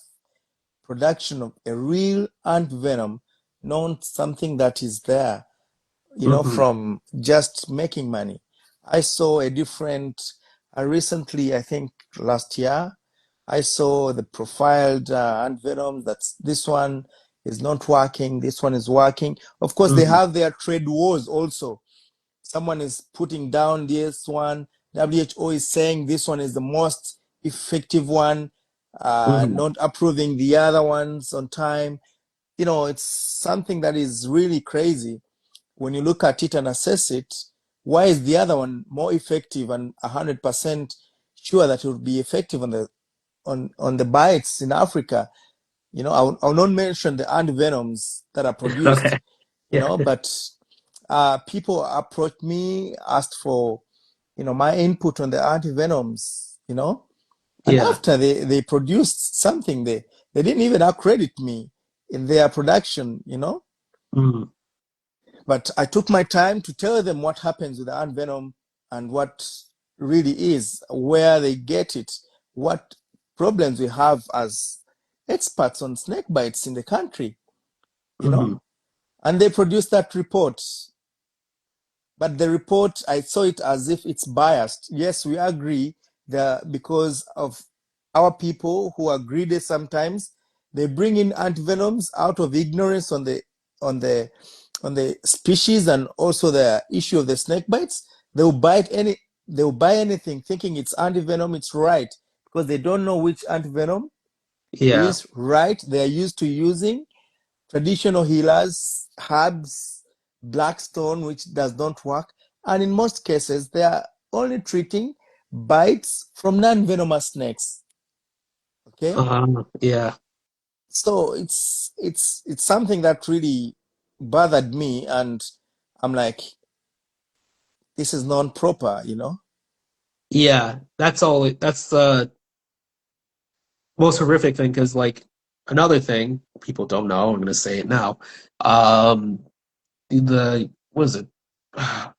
production of a real antivenom, not something that is there, Hmm. from just making money. I saw a different, recently, I think last year, I saw the profiled antivenom. That's this one is not working, this one is working. Of course, they Hmm. have their trade wars also. Someone is putting down this one. WHO is saying this one is the most effective one, Hmm. not approving the other ones on time. It's something that is really crazy when you look at it and assess it. Why is the other one more effective and 100% sure that it will be effective on the bites in Africa? I'll not mention the antivenoms that are produced, Okay. Yeah. but people approached me, asked for, my input on the antivenoms, and Yeah. after they produced something, they didn't even accredit me in their production, Mm. but I took my time to tell them what happens with the ant venom and what really is, where they get it, what problems we have as experts on snake bites in the country, you know? Hmm. And they produced that report. But the report, I saw it as if it's biased. Yes, we agree that because of our people who are greedy sometimes, they bring in antivenoms out of ignorance on the on the species and also the issue of the snake bites. They will buy anything thinking it's antivenom, it's right, because they don't know which antivenom Yeah. is right. They are used to using traditional healers, herbs, blackstone, which does not work. And in most cases, they are only treating bites from non-venomous snakes. Okay. Yeah. So it's something that really bothered me. And I'm like, this is non-proper. Yeah. That's all. That's the most horrific thing because, like, another thing people don't know, I'm going to say it now. Um, the was it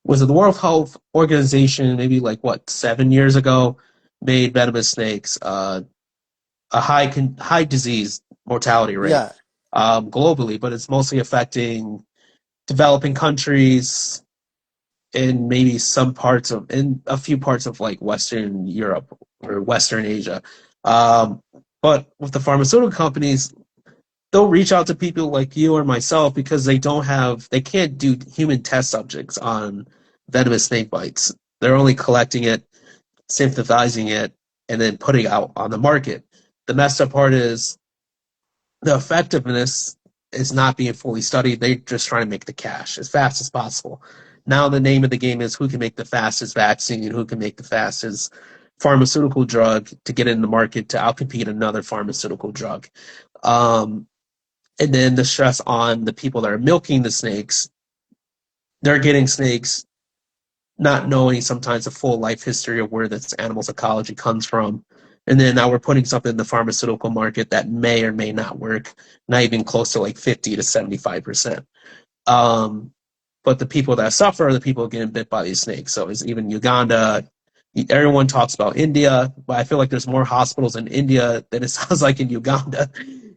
was it the World Health Organization maybe like what 7 years ago made venomous snakes a high disease mortality rate Yeah. globally, but it's mostly affecting developing countries in maybe in a few parts of like Western Europe or Western Asia. Um, but with the pharmaceutical companies, they'll reach out to people like you or myself because they can't do human test subjects on venomous snake bites. They're only collecting it, synthesizing it, and then putting it out on the market. The messed up part is the effectiveness is not being fully studied. They're just trying to make the cash as fast as possible. Now the name of the game is who can make the fastest vaccine and who can make the fastest pharmaceutical drug to get in the market to outcompete another pharmaceutical drug. Um, and then the stress on the people that are milking the snakes. They're getting snakes not knowing sometimes the full life history of where this animal's ecology comes from. And then now we're putting something in the pharmaceutical market that may or may not work, not even close to like 50 to 75%. Um, but the people that suffer are the people getting bit by these snakes. So it's even Uganda. Everyone talks about India, but I feel like there's more hospitals in India than it sounds like in Uganda,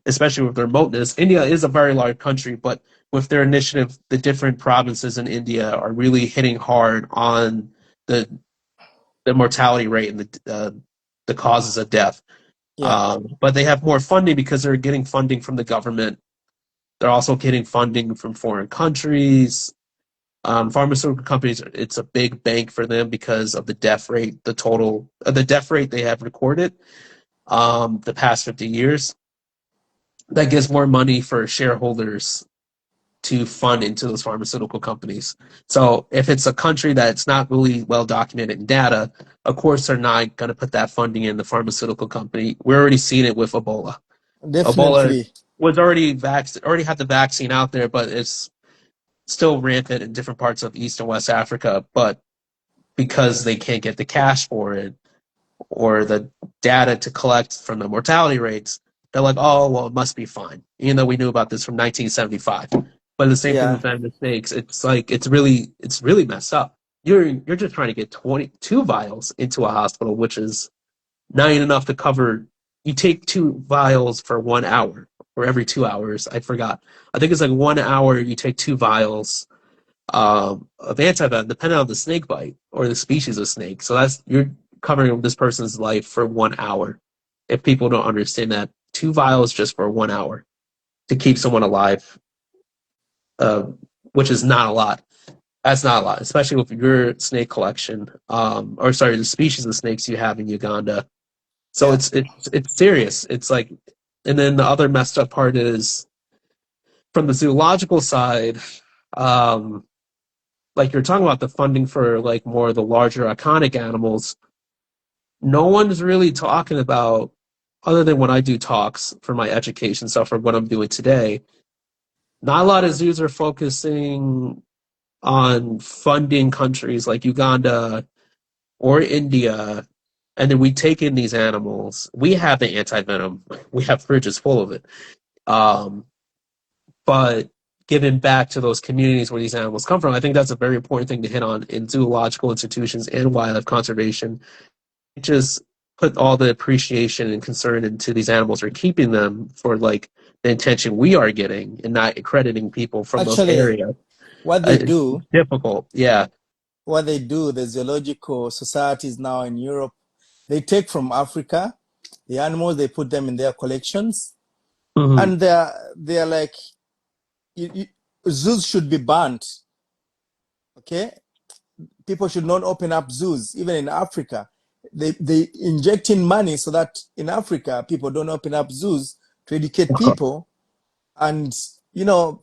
especially with their remoteness. India is a very large country, but with their initiative, the different provinces in India are really hitting hard on the the mortality rate and the causes of death. Yeah, But they have more funding because they're getting funding from the government. They're also getting funding from foreign countries. Pharmaceutical companies, it's a big bank for them because of the death rate, the death rate they have recorded the past 50 years. That gives more money for shareholders to fund into those pharmaceutical companies. So if it's a country that's not really well documented in data, of course they're not going to put that funding in the pharmaceutical company. We're already seeing it with Ebola. Ebola definitely. was already had the vaccine out there, but it's still rampant in different parts of East and West Africa. But because they can't get the cash for it or the data to collect from the mortality rates, they're like, oh, well, it must be fine. Even though we knew about this from 1975. But the same thing with Yeah, venomous snakes. It's like it's really messed up. You're just trying to get 22 vials into a hospital, which is not even enough to cover. You take 2 vials for 1 hour or every 2 hours. I forgot. I think it's like 1 hour. You take 2 vials of antivenom, depending on the snake bite or the species of snake. So that's you're covering this person's life for 1 hour. If people don't understand that, 2 vials just for 1 hour to keep someone alive, uh, which is not a lot. That's not a lot, especially with your snake collection, or sorry, the species of snakes you have in Uganda. So yeah. it's serious. It's like, and then the other messed up part is from the zoological side. Um, like you're talking about the funding for like more of the larger iconic animals, no one's really talking about, other than when I do talks for my education stuff or what I'm doing today, not a lot of zoos are focusing on funding countries like Uganda or India. And then we take in these animals. We have the antivenom. We have fridges full of it. Um, but giving back to those communities where these animals come from, I think that's a very important thing to hit on in zoological institutions and wildlife conservation. Just put all the appreciation and concern into these animals or keeping them for like the intention we are getting and not accrediting people from those Actually, areas. what they It's do, difficult. Yeah. the zoological societies now in Europe, they take from Africa the animals, they put them in their collections, Hmm. and they're like, you, you, zoos should be banned. Okay, people should not open up zoos, even in Africa. They inject in money so that in Africa people don't open up zoos to educate people. And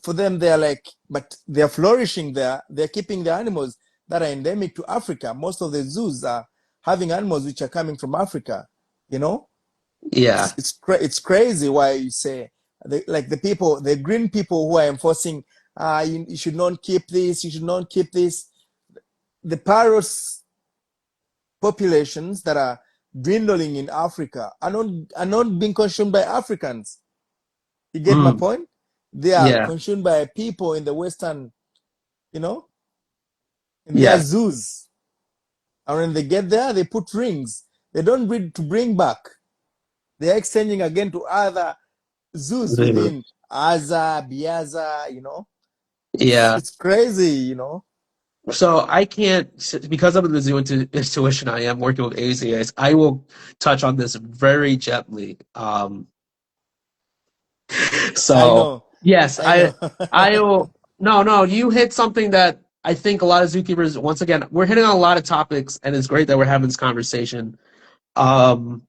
for them, they're like, but they're flourishing there. They're keeping the animals that are endemic to Africa. Most of the zoos are having animals which are coming from Africa. You know, Yeah. it's crazy why you say like the green people who are enforcing, you should not keep this, you should not keep this. The parrots populations that are dwindling in Africa are not being consumed by Africans. You get my Mm. point? They are Yeah. consumed by people in the Western, you know, in their Yeah. zoos. And when they get there, they put rings. They don't breed to bring back. They are exchanging again to other zoos Mhm. within Aza, Biaza, It's Yeah. it's crazy. So I can't, because of the zoo intuition I am working with AZAs, I will touch on this very gently. I So know. yes, I know. I will. No, no, you hit something that I think a lot of zookeepers. Once again, we're hitting on a lot of topics, and it's great that we're having this conversation. Um,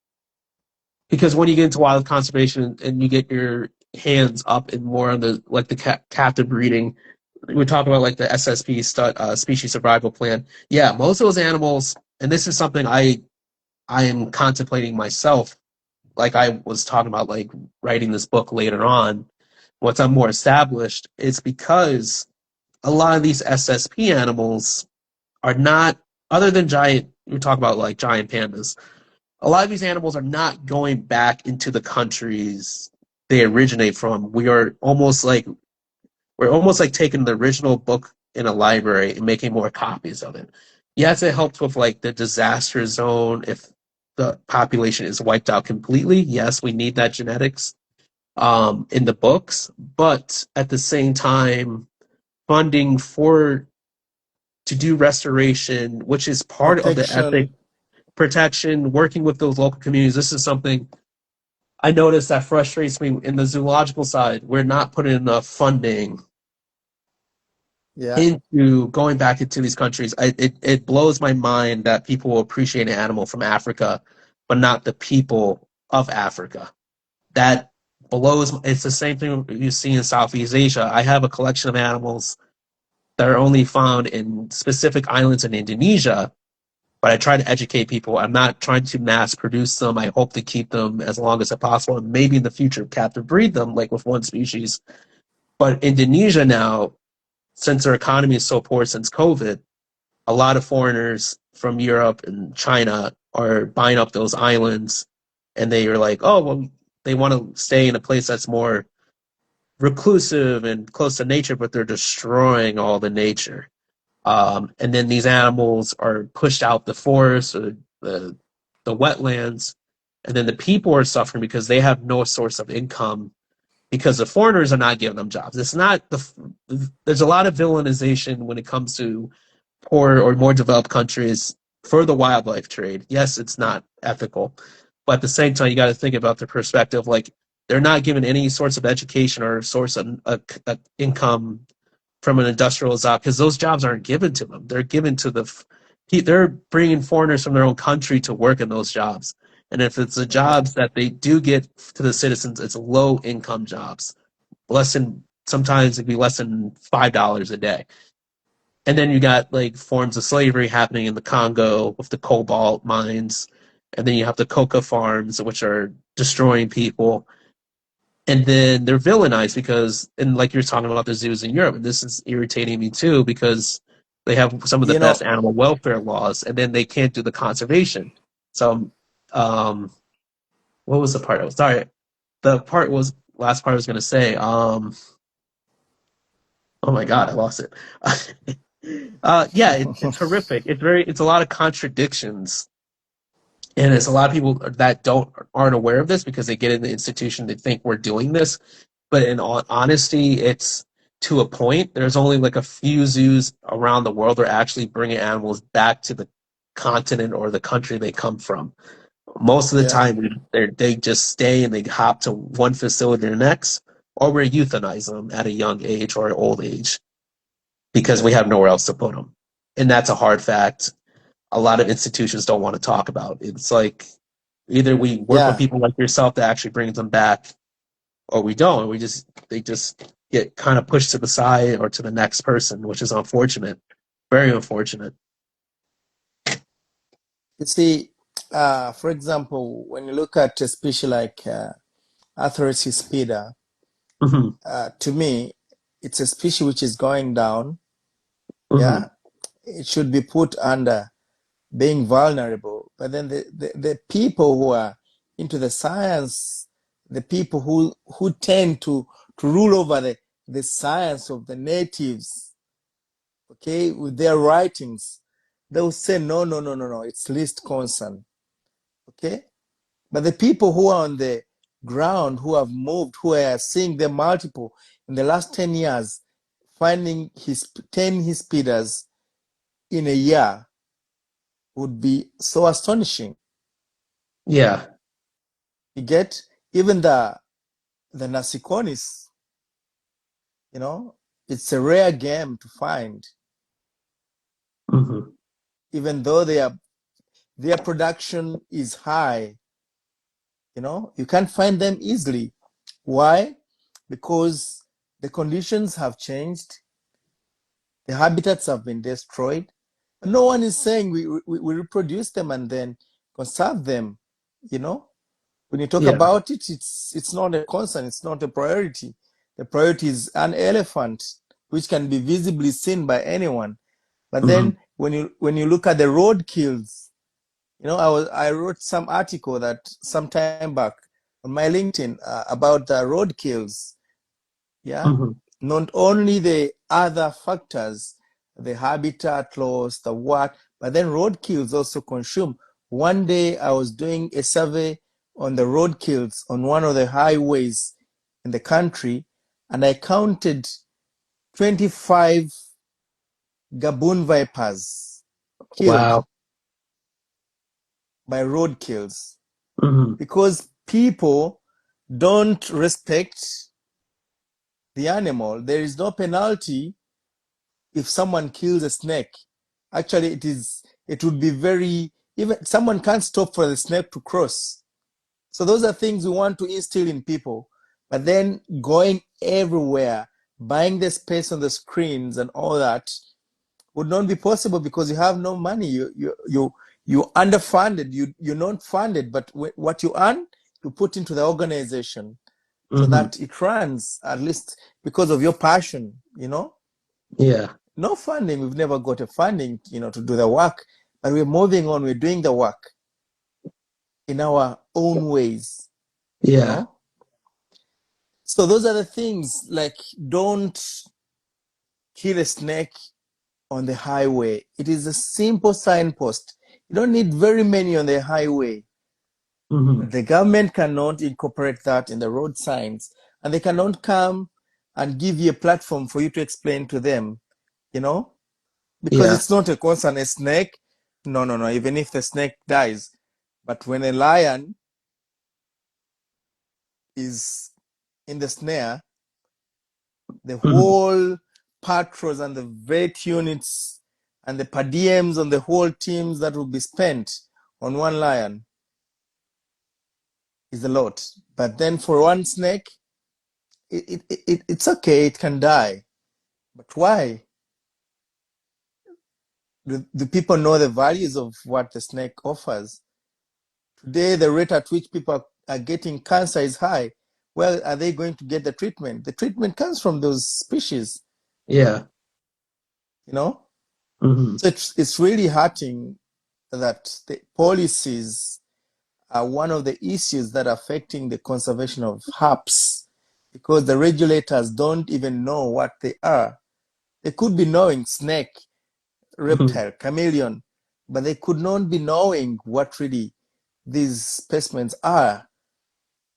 because when you get into wildlife conservation and you get your hands up and more on the like the captive breeding, we're talking about like the SSP species survival plan. Yeah, most of those animals, and this is something I am contemplating myself. Like I was talking about, like writing this book later on. Once I'm more established, it's because a lot of these SSP animals are not, other than giant. We talk about like giant pandas. a lot of these animals are not going back into the countries they originate from. We're almost like taking the original book in a library and making more copies of it. Yes, it helps with like the disaster zone if the population is wiped out completely. Yes, we need that genetics in the books, but at the same time, funding for to do restoration, which is part of the ethic Protection. protection, working with those local communities. This is something I notice that frustrates me in the zoological side. We're not putting enough funding Yeah. into going back into these countries. It blows my mind that people will appreciate an animal from Africa, but not the people of Africa. That blows. It's the same thing you see in Southeast Asia. I have a collection of animals that are only found in specific islands in Indonesia, but I try to educate people. I'm not trying to mass produce them. I hope to keep them as long as possible, and maybe in the future captive breed them, like with one species. But Indonesia now, since their economy is so poor since COVID, a lot of foreigners from Europe and China are buying up those islands, and they are like, oh, well, they want to stay in a place that's more reclusive and close to nature, but they're destroying all the nature. And then these animals are pushed out the forest or the wetlands, and then the people are suffering because they have no source of income because the foreigners are not giving them jobs. It's not there's a lot of villainization when it comes to poor or more developed countries for the wildlife trade. Yes, it's not ethical, but at the same time, you got to think about the perspective. Like they're not given any sorts of education or source of income from an industrial job because those jobs aren't given to them. They're given to they're bringing foreigners from their own country to work in those jobs. And if it's the Yeah. jobs that they do get to the citizens, it's low income jobs, less than sometimes it'd be less than $5 a day. And then you got like forms of slavery happening in the Congo with the cobalt mines, and then you have the coca farms which are destroying people, and then they're villainized because, and like you're talking about the zoos in Europe, and this is irritating me too because they have some of the You best know, animal welfare laws, and then they can't do the conservation. So, um, what was the part? I was sorry. The part was last part I was going to say. Oh my God, I lost it. Yeah, it's horrific. It's a lot of contradictions, and it's a lot of people that aren't aware of this because they get in the institution, they think we're doing this. But in all honesty, it's to a point. There's only like a few zoos around the world that are actually bringing animals back to the continent or the country they come from. Most of the yeah. time, they just stay and they hop to one facility to the next, or we euthanize them at a young age or an old age because we have nowhere else to put them. And that's a hard fact. A lot of institutions don't want to talk about. It's like either we work with Yeah. people like yourself that actually brings them back, or we don't. They just get kind of pushed to the side or to the next person, which is unfortunate, very unfortunate. You see, for example, when you look at a species like Arthrosis speeder, Hmm. to me, it's a species which is going down. Hmm. Yeah. It should be put under being vulnerable. But then the people who are into the science, the people who tend to rule over the science of the natives, okay, with their writings, they'll say, no, no, no, no, no, it's least concern, okay? But the people who are on the ground, who have moved, who are seeing the multiple in the last 10 years, finding 10 hispidas in a year would be so astonishing. Yeah. You get even the Nasiconis, you know, it's a rare game to find, Hmm. even though their production is high, you know, you can't find them easily. Why? Because the conditions have changed, the habitats have been destroyed. No one is saying we reproduce them and then conserve them, you know. When you talk Yeah. about it, it's not a concern, it's not a priority. The priority is an elephant, which can be visibly seen by anyone. But Hmm. then when you look at the road kills, I wrote some article that some time back on my LinkedIn about the roadkills. Yeah, Hmm. not only the other factors, the habitat loss, the what, but then roadkills also consume. One day I was doing a survey on the roadkills on one of the highways in the country, and I counted 25 gaboon vipers killed Wow. by roadkills Hmm. because people don't respect the animal. There is no penalty if someone kills a snake. Actually, it would be very, even someone can't stop for the snake to cross. So those are things we want to instill in people. But then going everywhere, buying the space on the screens and all that would not be possible because you have no money. You underfunded. You're not funded, but what you earn, you put into the organization so Hmm. that it runs at least because of your passion. Yeah. No funding. We've never got a funding, to do the work, but we're moving on. We're doing the work in our own ways, you Yeah. know. So those are the things like don't kill a snake on the highway. It is a simple signpost. You don't need very many on the highway. Hmm. The government cannot incorporate that in the road signs, and they cannot come and give you a platform for you to explain to them, you know, because Yeah. it's not a concern. A snake, no, no, no, even if the snake dies. But when a lion is in the snare, the Hmm. whole patrols and the vet units and the per diems on the whole teams that will be spent on one lion is a lot. But then for one snake, it's okay, it can die. But why? Do people know the values of what the snake offers? Today, the rate at which people are getting cancer is high. Well, are they going to get the treatment? The treatment comes from those species, Yeah. you know? Hmm. So it's really hurting that the policies are one of the issues that are affecting the conservation of herps because the regulators don't even know what they are. They could be knowing snake, Hmm. reptile, chameleon, but they could not be knowing what really these specimens are,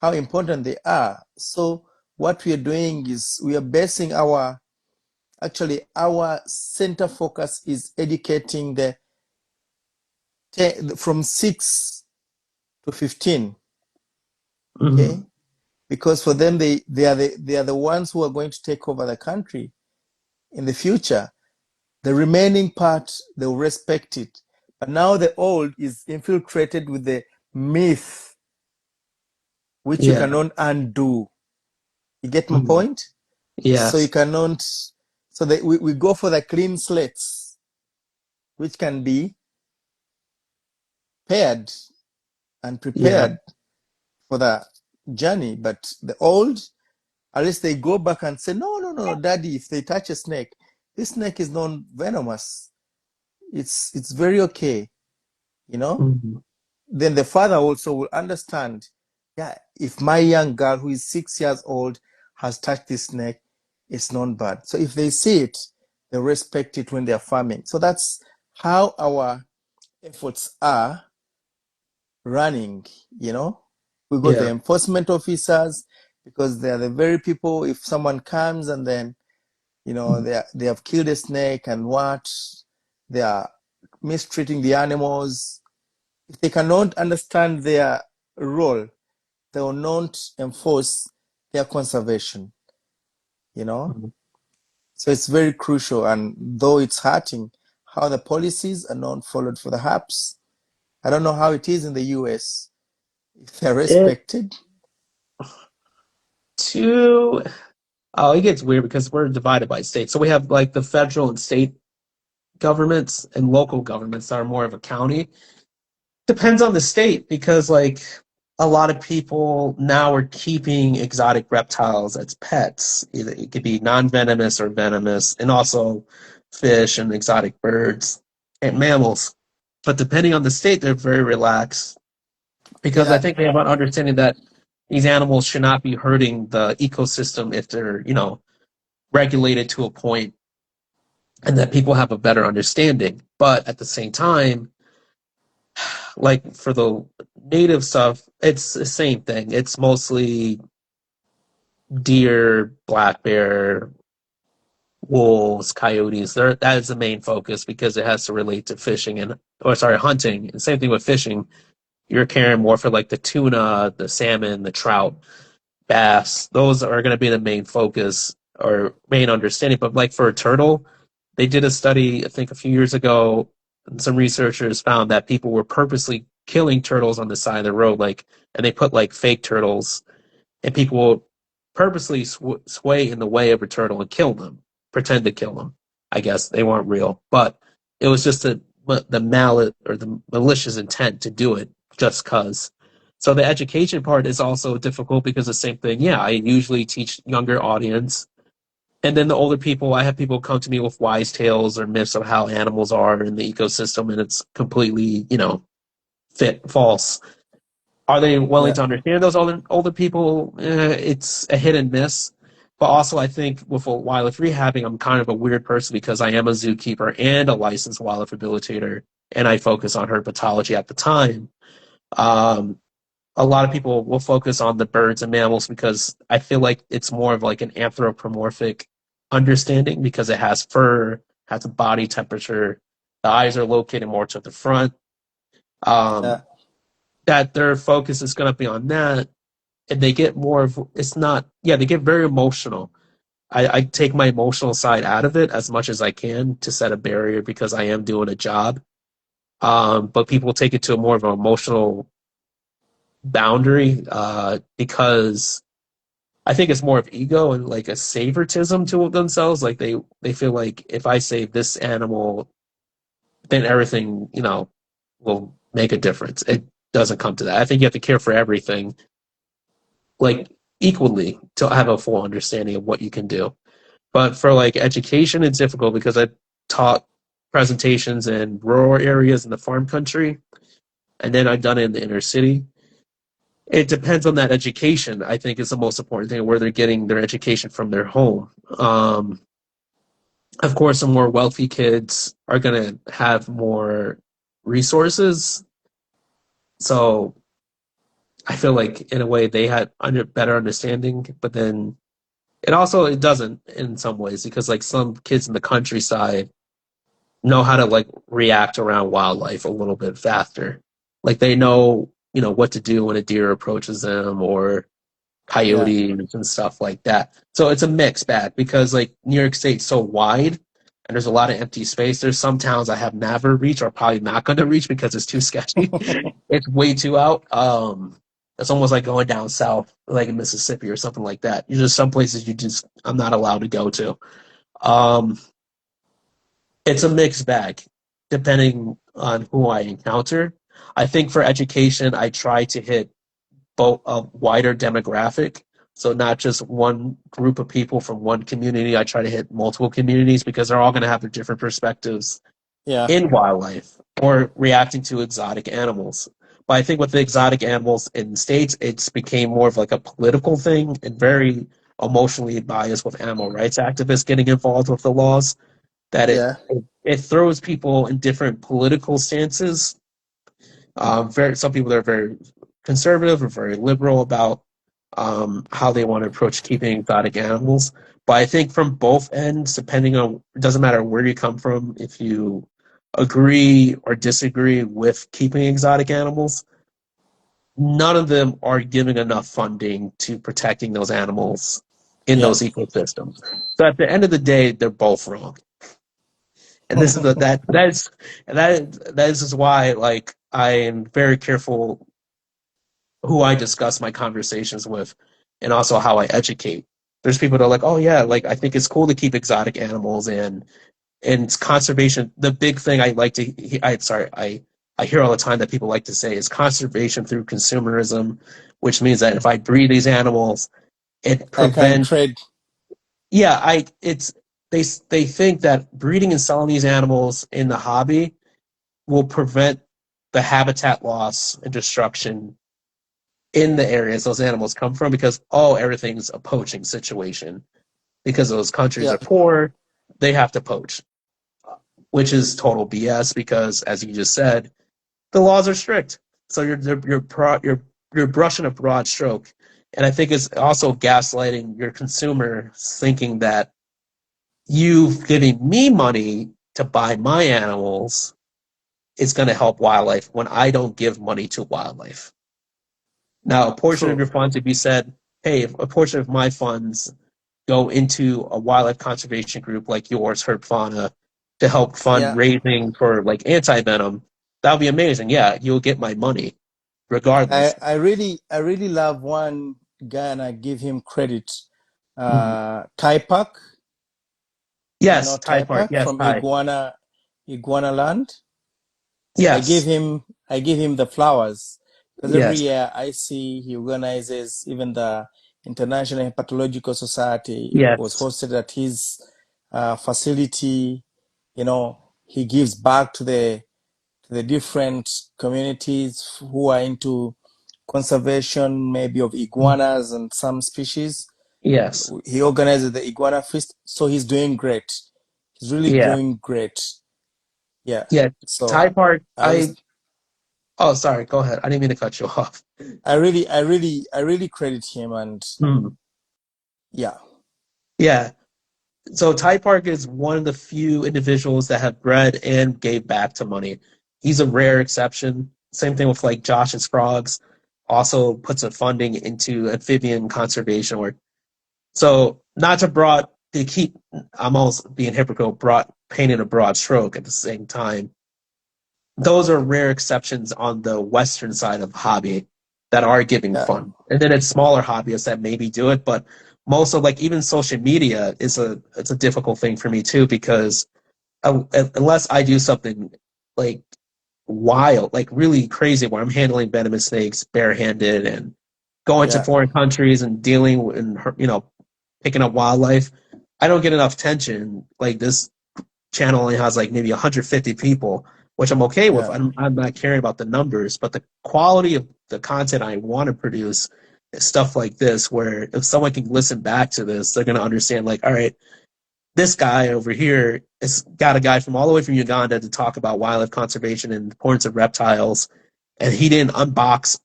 how important they are. So what we are doing is we are basing our center focus is educating the from 6 to 15, okay? Hmm. Because for them they are the ones who are going to take over the country in the future. The remaining part, they'll respect it. But now the old is infiltrated with the myth, which you Yeah. cannot undo. You get my Hmm. point? So you Yes. cannot, so we go for the clean slates, which can be paired and Yeah. prepared for the journey. But the old, at least they go back and say, no, no, no, daddy, if they touch a snake, this snake is non-venomous. It's very okay, you know? Hmm. Then the father also will understand, yeah, if my young girl who is 6 years old has touched this snake, it's not bad. So if they see it, they respect it when they're farming. So that's how our efforts are running, you know. We got the Yeah. enforcement officers because they are the very people, if someone comes and then, they have killed a snake and what, they are mistreating the animals. If they cannot understand their role, they will not enforce their conservation, you know? Mhm. So it's very crucial. And though it's hurting how the policies are not followed for the HAPs, I don't know how it is in the US. If they're It respected, too. Oh, it gets weird because we're divided by state. So we have like the federal and state governments and local governments that are more of a county. Depends on the state because like a lot of people now are keeping exotic reptiles as pets. Either it could be non-venomous or venomous, and also fish and exotic birds and mammals. but depending on the state, they're very relaxed because I Yeah, think they have an understanding that these animals should not be hurting the ecosystem if they're, regulated to a point and that people have a better understanding. But at the same time, like for the native stuff, it's the same thing. It's mostly deer, black bear, wolves, coyotes. That is the main focus because it has to relate to fishing hunting. And same thing with fishing. You're caring more for like the tuna, the salmon, the trout, bass. Those are going to be the main focus or main understanding. But like for a turtle, they did a study, I think a few years ago, and some researchers found that people were purposely killing turtles on the side of the road, and they put like fake turtles, and people will purposely sway in the way of a turtle and kill them, pretend to kill them. I guess they weren't real, but it was just the mallet or the malicious intent to do it just cause. So the education part is also difficult because the same thing. Yeah, I usually teach younger audience, and then the older people, I have people come to me with wise tales or myths of how animals are in the ecosystem, and it's completely, false. Are they willing yeah, to understand those older people? It's a hit and miss. But also, I think with wildlife rehabbing, I'm kind of a weird person because I am a zookeeper and a licensed wildlife rehabilitator, and I focus on herpetology at the time. Um, a lot of people will focus on the birds and mammals because I feel like it's more of like an anthropomorphic understanding because it has fur, has a body temperature, the eyes are located more to the front. yeah, Um, that their focus is going to be on that, and they get more of it's not. Yeah, they get very emotional. I take my emotional side out of it as much as I can to set a barrier because I am doing a job. But people take it to a more of an emotional boundary because I think it's more of ego and like a savoritism to themselves. Like they feel like if I save this animal, then everything will make a difference. It doesn't come to that. I think you have to care for everything like equally to have a full understanding of what you can do. But for like education, it's difficult because I taught presentations in rural areas in the farm country, and then I've done it in the inner city. It depends on that education. I think is the most important thing where they're getting their education from their home. Of course, the more wealthy kids are going to have more resources. So I feel like in a way they had better understanding, but then it doesn't in some ways because like some kids in the countryside know how to like react around wildlife a little bit faster. Like they know, what to do when a deer approaches them or yeah. coyotes and stuff like that. So it's a mixed bag because like New York State's so wide and there's a lot of empty space. There's some towns I have never reached or probably not going to reach because it's too sketchy. It's way too out. It's almost like going down south, like in Mississippi or something like that. There's just some places I'm not allowed to go to. Um, it's a mixed bag depending on who I encounter. I think for education, I try to hit both a wider demographic. So not just one group of people from one community. I try to hit multiple communities because they're all going to have their different perspectives Yeah, in wildlife or reacting to exotic animals. But I think with the exotic animals in the States, it's became more of like a political thing and very emotionally biased with animal rights activists getting involved with the laws that yeah, it throws people in different political stances. Some people are very conservative or very liberal about how they want to approach keeping exotic animals. But I think from both ends, depending on it doesn't matter where you come from, if you agree or disagree with keeping exotic animals, none of them are giving enough funding to protecting those animals in yeah. those ecosystems. So at the end of the day, they're both wrong. And this is the that is just why like I am very careful who I discuss my conversations with and also how I educate. There's people that are like, oh yeah, like I think it's cool to keep exotic animals and it's conservation. The big thing I like to I hear all the time that people like to say is conservation through consumerism, which means that if I breed these animals, it I can prevents trade. yeah, they think that breeding and selling these animals in the hobby will prevent the habitat loss and destruction in the areas those animals come from because everything's a poaching situation because those countries Yeah, are poor, they have to poach, which is total BS because, as you just said, the laws are strict. So you're brushing a broad stroke, and I think it's also gaslighting your consumer, thinking that you giving me money to buy my animals is going to help wildlife when I don't give money to wildlife. Now, a portion of true. your funds, if you said, hey, if a portion of my funds go into a wildlife conservation group like yours, Herpfauna, to help fund Yeah, raising for like antivenom, that would be amazing. Yeah, you'll get my money regardless. I really love one guy, and I give him credit. Mhm. Thai Park, you know Yes, Thai Thai part. Park Yes, from Thai. Iguana Land. So Yes, I give him the flowers because every yes, year I see he organizes, even the International Herpetological Society was yes, hosted at his facility. You know, he gives back to the different communities who are into conservation, maybe of iguanas and some species. yes, He organizes the iguana feast, so he's doing great. He's really yeah, doing great. Yeah. yeah. Thai So part. I was Oh, sorry. Go ahead. I didn't mean to cut you off. I really credit him, and Hmm. yeah, Yeah. So Ty Park is one of the few individuals that have bred and gave back to money. He's a rare exception. Same thing with like Josh's Frogs. Also puts a funding into amphibian conservation work. So not to broad to keep I'm almost being hypocritical, broad painting a broad stroke at the same time. Those are rare exceptions on the Western side of hobby that are giving yeah, fun. And then it's smaller hobbyists that maybe do it, but most of like even social media is a difficult thing for me too because unless I do something like wild, like really crazy, where I'm handling venomous snakes barehanded and going to yeah, foreign countries and dealing and picking up wildlife, I don't get enough attention. Like this channel only has like maybe 150 people, which I'm okay with. yeah, I'm not caring about the numbers, but the quality of the content I want to produce is stuff like this, where if someone can listen back to this, they're going to understand, like, all right, this guy over here has got a guy from all the way from Uganda to talk about wildlife conservation and the importance of reptiles, and he didn't unbox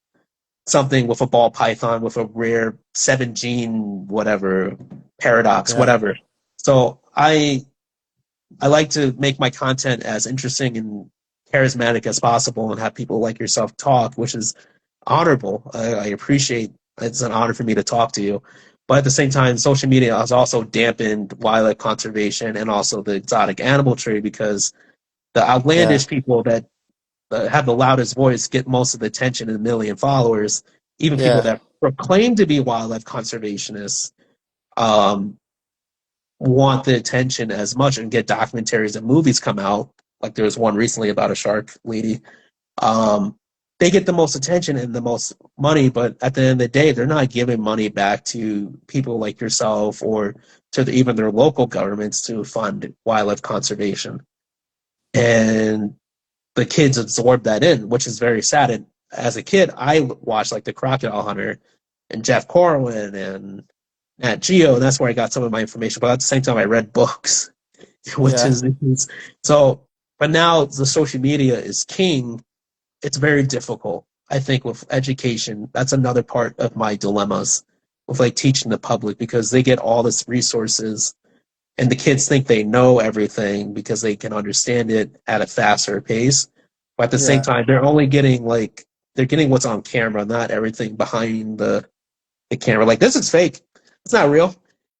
something with a ball python with a rare 7 gene whatever paradox yeah, whatever. So I like to make my content as interesting and charismatic as possible and have people like yourself talk, which is honorable. I appreciate it's an honor for me to talk to you. But at the same time, social media has also dampened wildlife conservation and also the exotic animal trade because the yeah, outlandish people that have the loudest voice get most of the attention and a million followers. Even people yeah, that proclaim to be wildlife conservationists um, want the attention as much and get documentaries and movies come out. Like there was one recently about a shark lady. Um, they get the most attention and the most money, but at the end of the day, they're not giving money back to people like yourself or to even their local governments to fund wildlife conservation. And the kids absorb that in, which is very sad. And as a kid, I watched like the Crocodile Hunter and Jeff Corwin and Nat Geo, and that's where I got some of my information. But at the same time, I read books, which yeah, is so. But now the social media is king. It's very difficult. I think with education, that's another part of my dilemmas with like teaching the public because they get all this resources and the kids think they know everything because they can understand it at a faster pace. But at the same yeah, time, they're only getting like they're getting what's on camera, not everything behind the camera. Like this is fake. It's not real.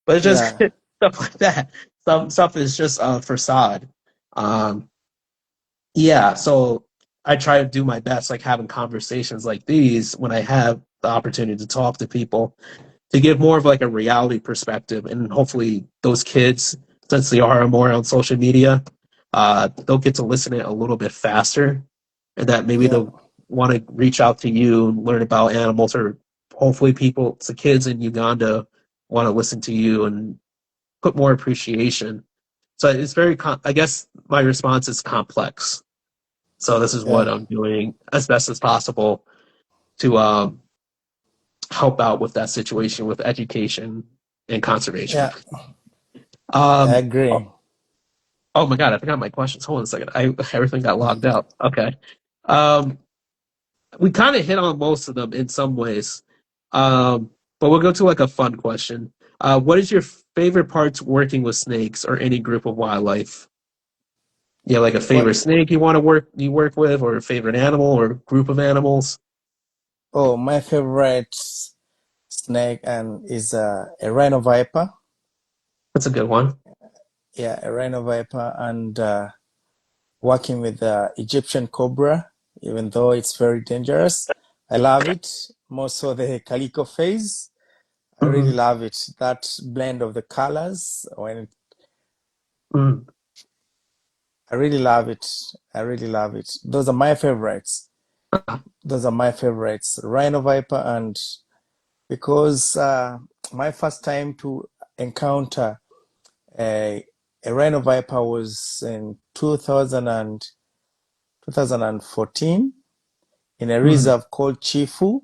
But it's just yeah, stuff like that. Some stuff is just a facade. Um, yeah, so I try to do my best, like having conversations like these when I have the opportunity to talk to people to give more of like a reality perspective, and hopefully those kids, since they are more on social media, they'll get to listen to it a little bit faster, and that maybe yeah, they'll want to reach out to you and learn about animals, or hopefully people, the kids in Uganda, want to listen to you and put more appreciation. So it's very, I guess my response is complex. So this is what Yeah, I'm doing as best as possible to help out with that situation with education and conservation. yeah, I Um, oh, agree. oh my God, I forgot my questions. Hold on a second. Everything got logged out. Okay. Um, we kind of hit on most of them in some ways. But we'll go to like a fun question. What is your favorite parts working with snakes or any group of wildlife? You have like a favorite What? snake you work with, or a favorite animal or group of animals? Oh, my favorite snake and is a rhino viper. That's a good one. Yeah, a rhino viper, and working with the Egyptian cobra, even though it's very dangerous. I love it. More so the calico phase. I really Mm-hmm. love it. That blend of the colors. Mm-hmm. I really love it. I really love it. Those are my favorites. Those are my favorites. Rhino viper, and because my first time to encounter a, a rhino viper was in 2014 in a Mm-hmm. reserve called Chifu.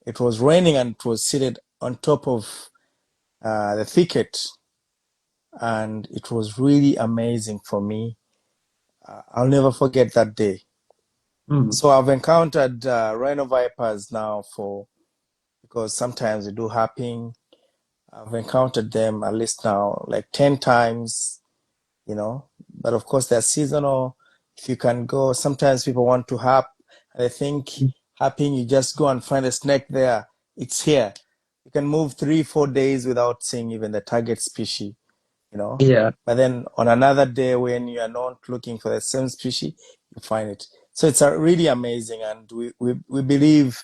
It was raining and it was seated on top of the thicket, and it was really amazing for me. I'll never forget that day. Mm-hmm. So I've encountered rhino vipers now for because sometimes they do hopping. I've encountered them at least now like 10 times, you know. But of course, they're seasonal. If you can go, sometimes people want to hop. And I think hopping, you just go and find a snake there. It's here. You can move 3, 4 days without seeing even the target species, you know. Yeah. But then on another day when you are not looking for the same species, you find it. So it's really amazing. And we believe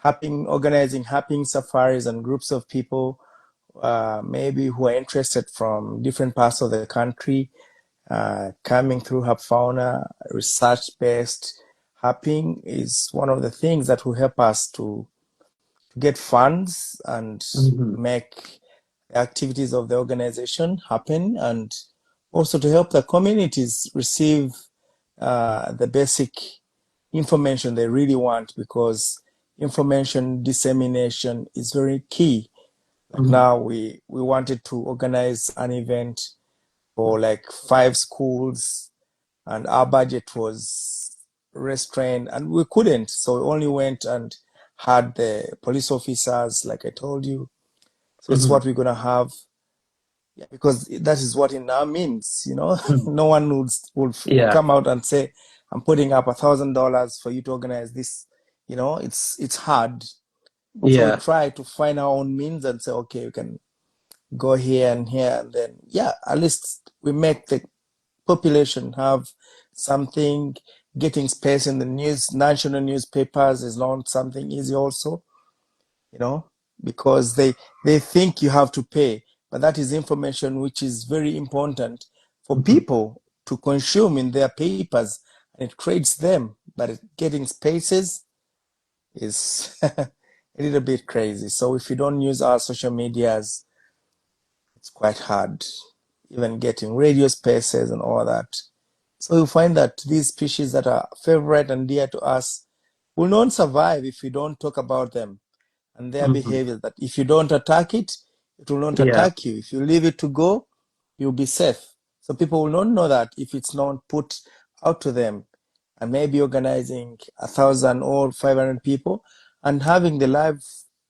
organizing hopping safaris and groups of people maybe who are interested from different parts of the country coming through Herpfauna, research-based hopping is one of the things that will help us to get funds and Mm-hmm. make the activities of the organization happen, and also to help the communities receive the basic information they really want, because information dissemination is very key. Like Mm-hmm. now we wanted to organize an event for like 5 schools, and our budget was restrained and we couldn't, so we only went and had the police officers like I told you. So it's Mm-hmm. what we're going to have. Yeah, because that is what it now means, you know. Mm-hmm. No one would Yeah. come out and say, I'm putting up $1,000 for you to organize this. You know, it's hard. So we Yeah. try to find our own means and say, okay, we can go here and here, and then yeah, at least we make the population have something. Getting space in the national newspapers is not something easy also, you know, because they think you have to pay, but that is information which is very important for Mm-hmm. people to consume in their papers, and it creates them, but getting spaces is a little bit crazy. So if you don't use our social medias, it's quite hard, even getting radio spaces and all that. So you find that these species that are favorite and dear to us will not survive if we don't talk about them and their Mm-hmm. behavior. That if you don't attack it, it will not Yeah. attack you. If you leave it to go, you'll be safe. So people will not know that if it's not put out to them, and maybe organizing 1,000 or 500 people and having the live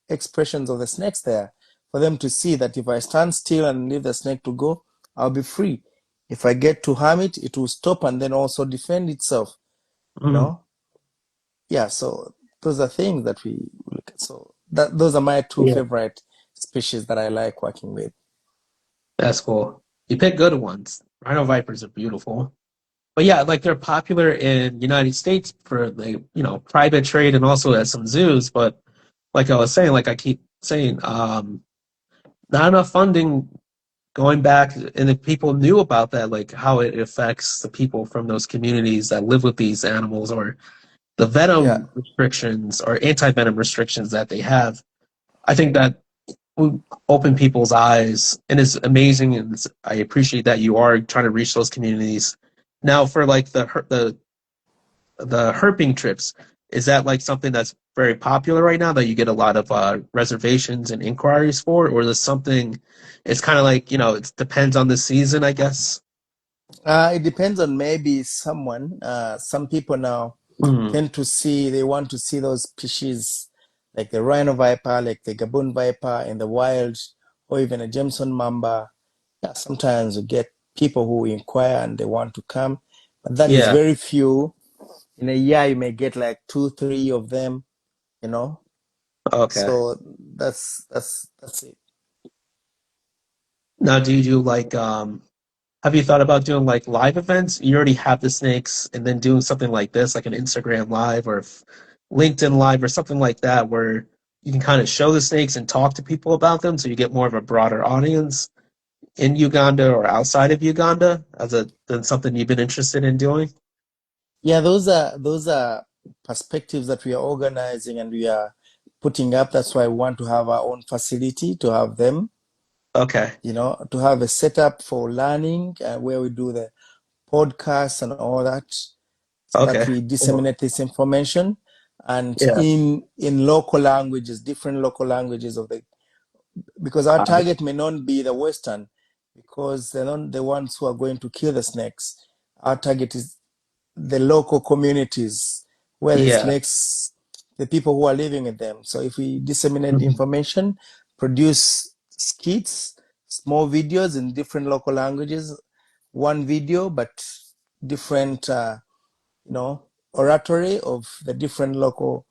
expressions of the snakes there for them to see that if I stand still and leave the snake to go, I'll be free. If I get to harm it, it will stop and then also defend itself, you Mm-hmm. know? Yeah, so those are things that we look at. So those are my two Yeah. favorite species that I like working with. That's cool. You pick good ones. Rhino vipers are beautiful. But yeah, like they're popular in United States for the, private trade and also at some zoos. But like I was saying, like I keep saying, not enough funding going back, and if people knew about that, like how it affects the people from those communities that live with these animals, or the Yeah, venom restrictions or anti-venom restrictions that they have, I think that would open people's eyes, and it's amazing, and I appreciate that you are trying to reach those communities. Now, for like the the herping trips. Is that like something that's very popular right now that you get a lot of reservations and inquiries for, or is it something? It's kind of like it depends on the season, I guess. It depends on maybe someone. Some people now Mm, tend to see, they want to see those species like the rhino viper, like the Gabon viper in the wild, or even a Jameson mamba. Yeah, sometimes you get people who inquire and they want to come, but that is yeah. very few. In a year, you may get like two, three of them, you know. Okay. So that's it. Now, do you do like have you thought about doing like live events? You already have the snakes, and then doing something like this, like an Instagram live or LinkedIn live or something like that, where you can kind of show the snakes and talk to people about them, so you get more of a broader audience in Uganda or outside of Uganda, as a than something you've been interested in doing. Yeah, those are perspectives that we are organizing and we are putting up. That's why we want to have our own facility to have them, Okay. to have a setup for learning where we do the podcasts and all that, so that Okay. we Cool. disseminate this information and Yeah. in local languages, different local languages of the, because our Uh, target may not be the Western, because they're not the ones who are going to kill the snakes. Our target is the local communities where the yeah. snakes, the people who are living in them. So if we disseminate the Mhm. information, produce skits, small videos in different local languages, one video but different, oratory of the different local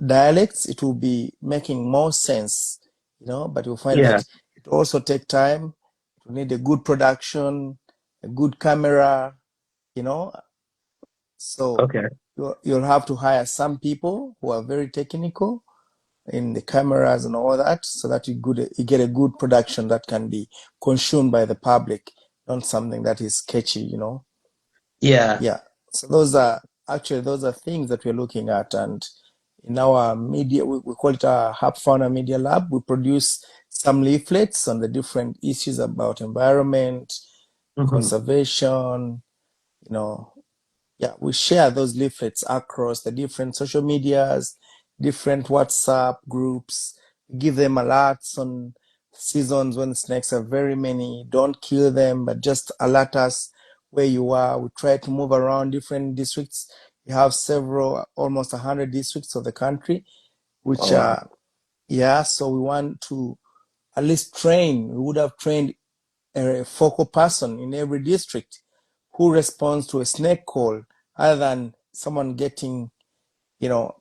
dialects, it will be making more sense, but you'll find Yeah. that it also take time. You need a good production, a good camera, you know, so Okay. you'll have to hire some people who are very technical in the cameras and all that, so that you get a good production that can be consumed by the public, not something that is sketchy. Yeah. Yeah. So those are things that we're looking at, and in our media, we call it our Herp Fauna Media Lab. We produce some leaflets on the different issues about environment, Hmm. conservation, you know, yeah, we share those leaflets across the different social medias, different WhatsApp groups, give them alerts on seasons when snakes are very many. Don't kill them, but just alert us where you are. We try to move around different districts. We have several, almost 100 districts of the country, which Oh wow. are, yeah, so we want to at least train. We would have trained a focal person in every district who responds to a snake call, other than someone getting, you know,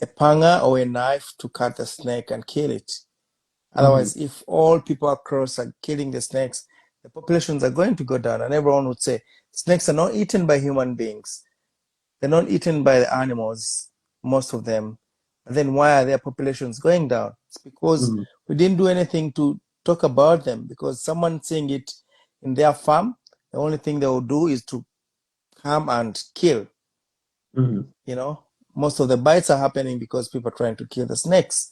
a panga or a knife to cut the snake and kill it. Hmm. Otherwise, if all people across are killing the snakes, the populations are going to go down, and everyone would say snakes are not eaten by human beings. They're not eaten by the animals, most of them. And then why are their populations going down? It's because Hmm. we didn't do anything to talk about them, because someone seeing it in their farm, the only thing they will do is to come and kill, Hmm. you know. Most of the bites are happening because people are trying to kill the snakes.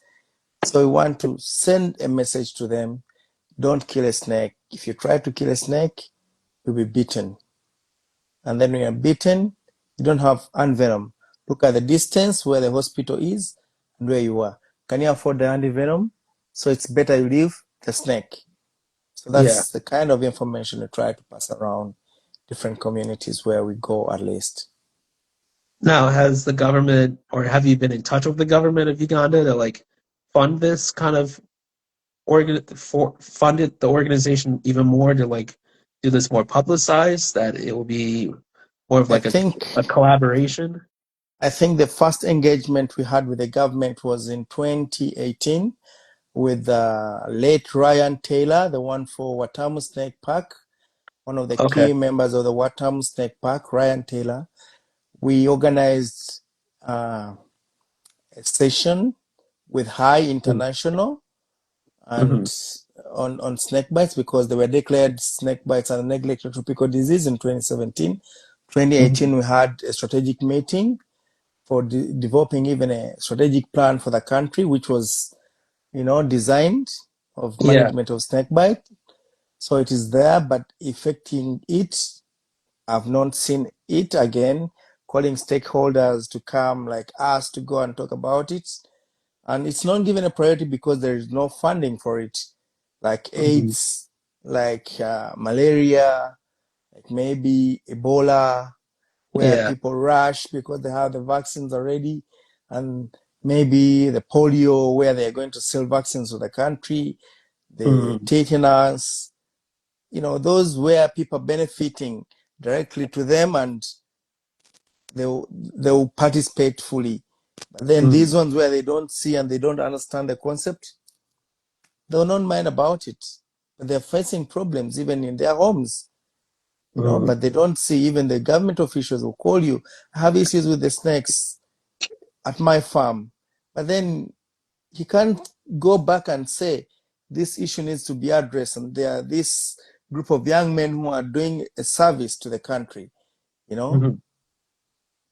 So we want to send a message to them: don't kill a snake. If you try to kill a snake, you'll be bitten. And then when you're bitten, you don't have antivenom. Look at the distance where the hospital is and where you are. Can you afford the antivenom? So it's better you leave the snake. So Yeah. that's the kind of information we try to pass around different communities where we go, at least. Now, has the government, or have you been in touch with the government of Uganda to like fund this kind of fund it, the organization even more, to like do this more publicized, that it will be more of I like think a collaboration? I think the first engagement we had with the government was in 2018 with late Ryan Taylor, the one for Watamu Snake Park, one of the Okay. key members of the Watamu Snake Park, Ryan Taylor. We organized a session with High International Mm-hmm. and on snake bites, because they were declared snake bites and neglected tropical disease in 2017. Hmm. 2018, we had a strategic meeting for developing even a strategic plan for the country, which was, designed of Yeah. management of snake bite. So it is there, but affecting it, I've not seen it again. calling stakeholders to come like us to go and talk about it. And it's not given a priority because there is no funding for it, like Mhm. AIDS, like malaria, like maybe Ebola, where Yeah. people rush because they have the vaccines already, and maybe the polio, where they're going to sell vaccines to the country, the Mhm. tetanus, those where people are benefiting directly to them and they'll participate fully. But then these Mhm. ones where they don't see and they don't understand the concept, they'll not mind about it. But they're facing problems even in their homes, Mhm. but they don't see. Even the government officials will call you, I have issues with the snakes at my farm. But then he can't go back and say this issue needs to be addressed. And there are this group of young men who are doing a service to the country, you know. Mhm.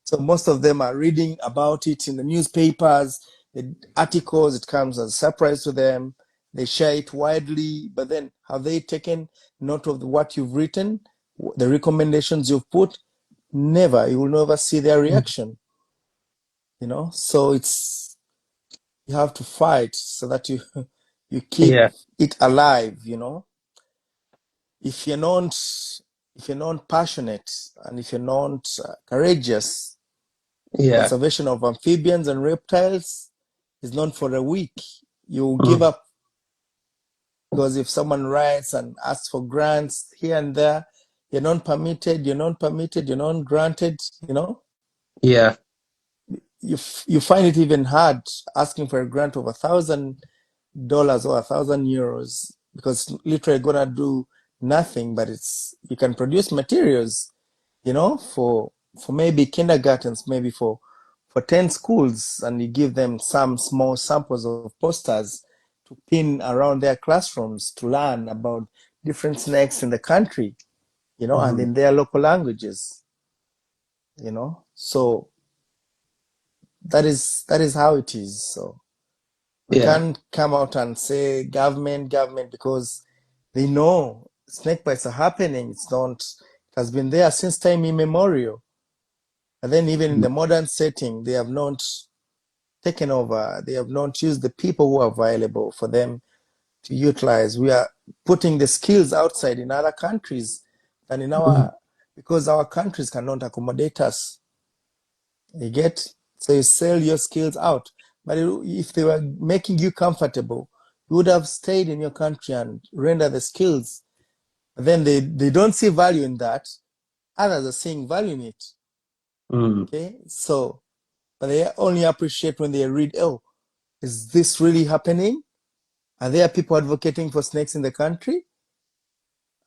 So most of them are reading about it in the newspapers, the articles, it comes as a surprise to them. They share it widely, but then have they taken note of what you've written, the recommendations you've put? Never. You will never see their Mhm. reaction, So you have to fight so that you you keep Yeah. it alive. If you're not passionate and if you're not courageous, Yeah. conservation of amphibians and reptiles is not for a week. You give Mhm. up because if someone writes and asks for grants here and there, you're not permitted, you're not granted, Yeah. you find it even hard asking for a grant of $1,000 or €1,000 because it's literally gonna do nothing, but you can produce materials, for maybe kindergartens, maybe for 10 schools, and you give them some small samples of posters to pin around their classrooms to learn about different snakes in the country, and Mhm. in their local languages, So that is how it is. So we Yeah. can't come out and say government because they know snake bites are happening. It has been there since time immemorial. And then even in Mhm. the modern setting, they have not taken over. They have not used the people who are available for them to utilize. We are putting the skills outside in other countries than Mhm. because our countries cannot accommodate us. You get? So you sell your skills out. But if they were making you comfortable, you would have stayed in your country and render the skills. But then they don't see value in that. Others are seeing value in it. Mhm. Okay? So, but they only appreciate when they read, oh, is this really happening? Are there people advocating for snakes in the country?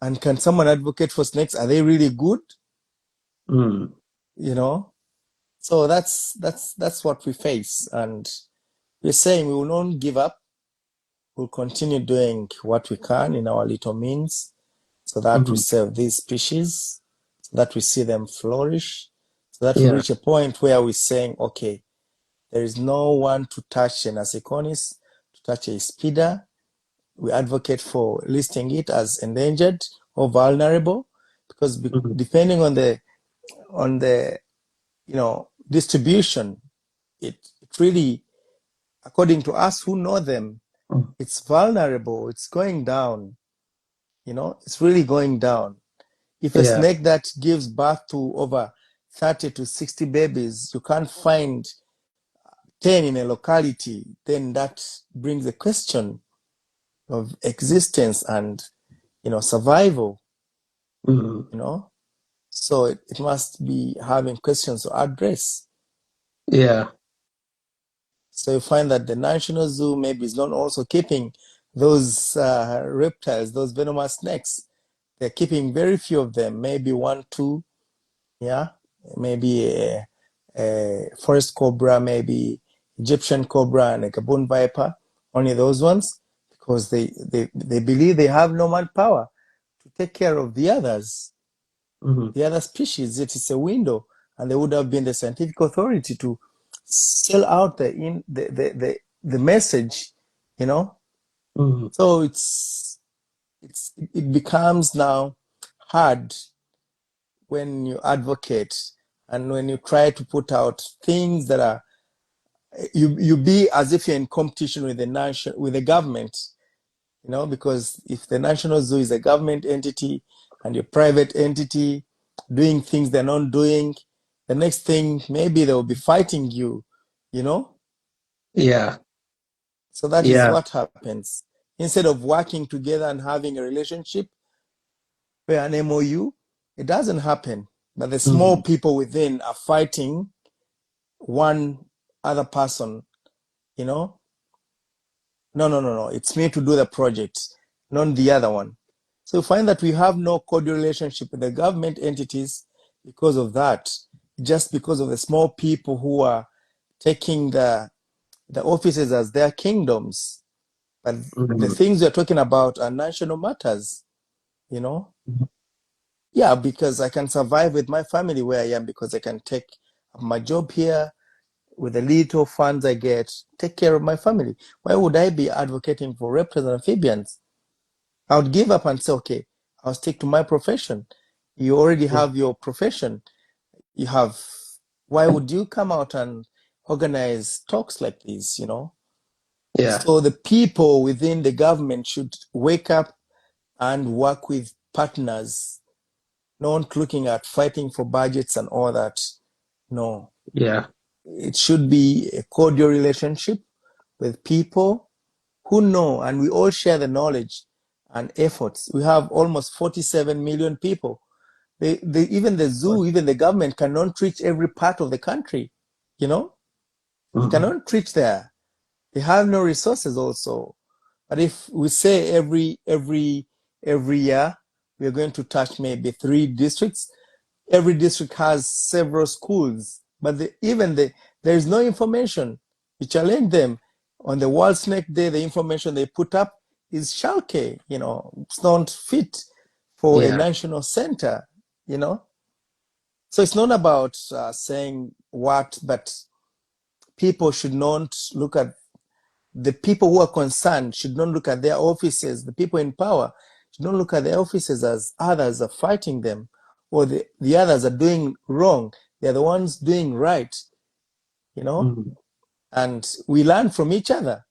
And can someone advocate for snakes? Are they really good? Mhm. You know? So that's what we face. And we're saying we will not give up. We'll continue doing what we can in our little means so that we Mhm. save these species, so that we see them flourish, so that we Yeah. reach a point where we're saying, okay, there is no one to touch an asiconis, to touch a spider. We advocate for listing it as endangered or vulnerable because Mhm. depending on the distribution, it really, according to us who know them, Mhm. it's vulnerable. It's going down. It's really going down. If a Yeah. snake that gives birth to over 30 to 60 babies, you can't find 10 in a locality, then that brings a question of existence and survival, Mhm. you know. So it must be having questions to address. Yeah. So you find that the National Zoo maybe is not also keeping those reptiles, those venomous snakes. They're keeping very few of them, maybe one, two, yeah, maybe a forest cobra, maybe Egyptian cobra and a Gabon viper, only those ones, because they believe they have no manpower to take care of Mhm. the other species. It is a window, and they would have been the scientific authority to sell out the message, you know. Mhm. So it becomes now hard when you advocate And when you try to put out things that are, you be as if you're in competition with the government, because if the National Zoo is a government entity and you're a private entity doing things they're not doing, the next thing maybe they'll be fighting you, you know? Yeah. So that is Yeah. what happens. Instead of working together and having a relationship where an MOU, it doesn't happen. But the small Mhm. people within are fighting one other person, you know? No, no, no, no. It's me to do the project, not the other one. So you find that we have no cordial relationship with the government entities because of that, just because of the small people who are taking the offices as their kingdoms. But the Mhm. things we're talking about are national matters, you know? Yeah, because I can survive with my family where I am because I can take my job here with the little funds I get, take care of my family. Why would I be advocating for reptiles and amphibians? I would give up and say, okay, I'll stick to my profession. You already Yeah. have your profession. You have, why would you come out and organize talks like these? Yeah. So the people within the government should wake up and work with partners, not looking at fighting for budgets and all that. No, Yeah. it should be a cordial relationship with people who know, and we all share the knowledge and efforts. We have almost 47 million people. Even the zoo, even the government cannot reach every part of the country. You know, they Mhm. cannot reach there. They have no resources also. But if we say every year we are going to touch maybe 3 districts, every district has several schools, but there is no information. You challenge them on the World Snake Day. The information they put up is shalke. It's not fit for a Yeah. national center. You know, so it's not about saying what, but people should not look at the people who are concerned should not look at their offices. The people in power should not look at their offices as others are fighting them or the others are doing wrong. They're the ones doing right, you know? Mhm. And we learn from each other.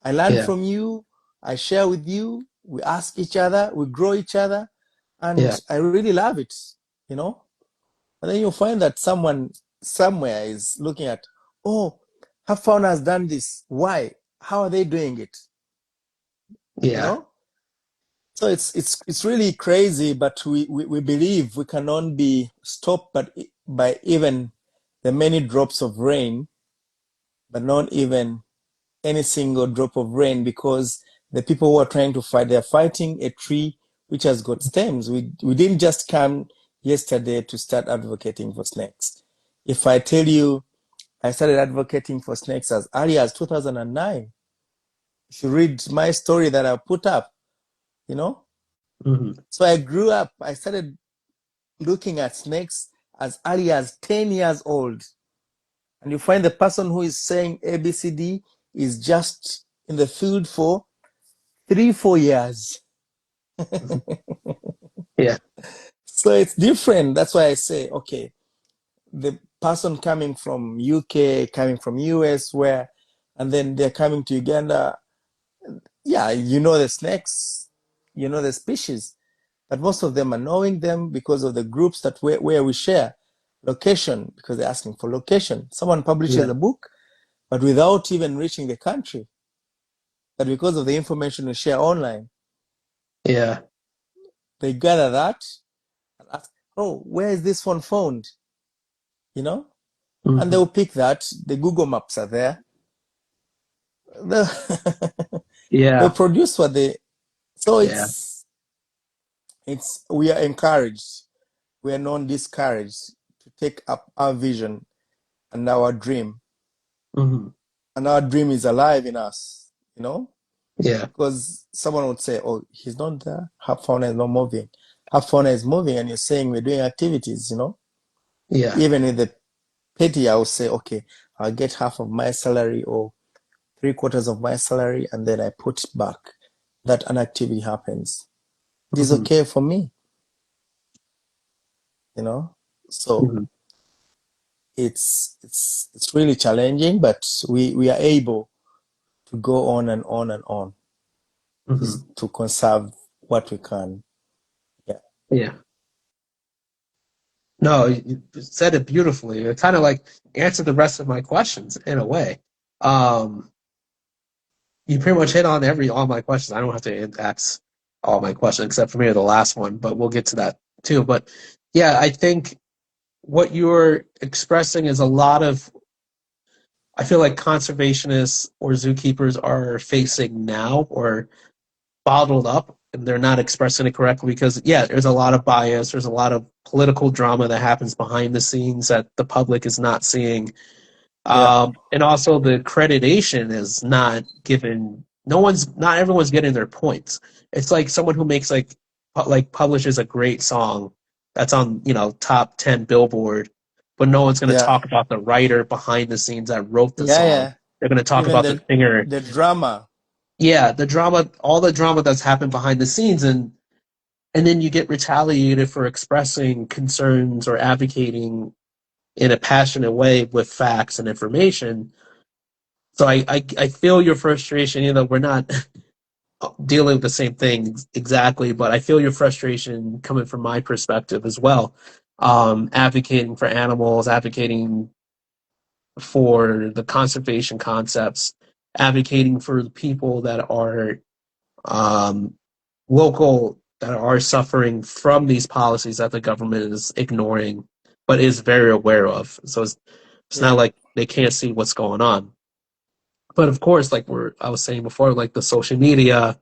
I learn Yeah. from you. I share with you. We ask each other. We grow each other. Yeah. And I really love it, you know? And then you'll find that someone somewhere is looking at, oh, Herpfauna has done this. Why? How are they doing it? You Yeah. know? So it's really crazy, but we believe we cannot be stopped but by even the many drops of rain, but not even any single drop of rain because the people who are trying to fight, they're fighting a tree which has got stems. We didn't just come yesterday to start advocating for snakes. If I tell you I started advocating for snakes as early as 2009, if you read my story that I put up, you know, Mhm. so I grew up, I started looking at snakes as early as 10 years old. And you find the person who is saying ABCD is just in the field for 3, 4 years. Yeah. So it's different. That's why I say, okay, the person coming from UK, coming from US, and then they're coming to Uganda. Yeah, you know the snakes, you know the species, but most of them are knowing them because of the groups where we share location, because they're asking for location. Someone publishes Yeah. a book, but without even reaching the country. But because of the information we share online, Yeah. they gather that and ask, oh, where is this one found? You know? And Mhm. they'll pick that. The Google Maps are there. They'll, they'll Yeah. produce what they. So Yeah. we are encouraged. We are not discouraged to take up our vision and our dream. Mhm. And our dream is alive in us, you know? Yeah. Because someone would say, oh, he's not there. Herpfauna is not moving. Herpfauna is moving, and you're saying we're doing activities, you know? Yeah. Even with the petty, I would say, okay, I'll get half of my salary or 3/4 of my salary, and then I put back that an activity happens. It is Mhm. okay for me, you know? So Mhm. it's really challenging, but we are able to go on and on and on to Hmm. to conserve what we can. Yeah, Yeah. No, you said it beautifully. It kind of like answered the rest of my questions in a way. Um, you pretty much hit on all my questions. I don't have to ask all my questions except for maybe the last one, but we'll get to that too. But yeah, I think what you're expressing is a lot of, I feel like conservationists or zookeepers are facing now or bottled up and they're not expressing it correctly because, yeah, there's a lot of bias. There's a lot of political drama that happens behind the scenes that the public is not seeing. yeah, And also the accreditation is not given. Not everyone's getting their points. It's like someone who makes like publishes a great song that's on, top 10 Billboard, but no one's going to yeah, talk about the writer behind the scenes that wrote the yeah, song. yeah. They're going to talk Even about the singer. the drama. Yeah, the drama, all the drama that's happened behind the scenes, and then you get retaliated for expressing concerns or advocating in a passionate way with facts and information. So I feel your frustration. We're not dealing with the same thing exactly, but I feel your frustration coming from my perspective as well. Advocating for animals, advocating for the conservation concepts, advocating for the people that are um, local that are suffering from these policies that the government is ignoring, but is very aware of. So it's not Yeah, like they can't see what's going on. But of course, like I was saying before, like the social media,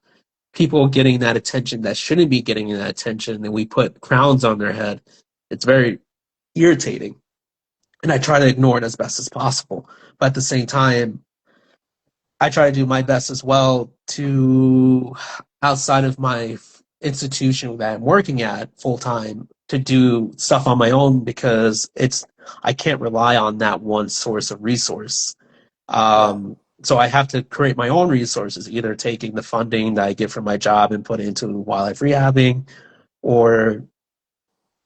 people getting that attention that shouldn't be getting that attention, and we put crowns on their head. It's very irritating, and I try to ignore it as best as possible. But at the same time, I try to do my best as well to, outside of my institution that I'm working at full time, to do stuff on my own because I can't rely on that one source of resource. yeah, So I have to create my own resources, either taking the funding that I get from my job and put it into wildlife rehabbing, or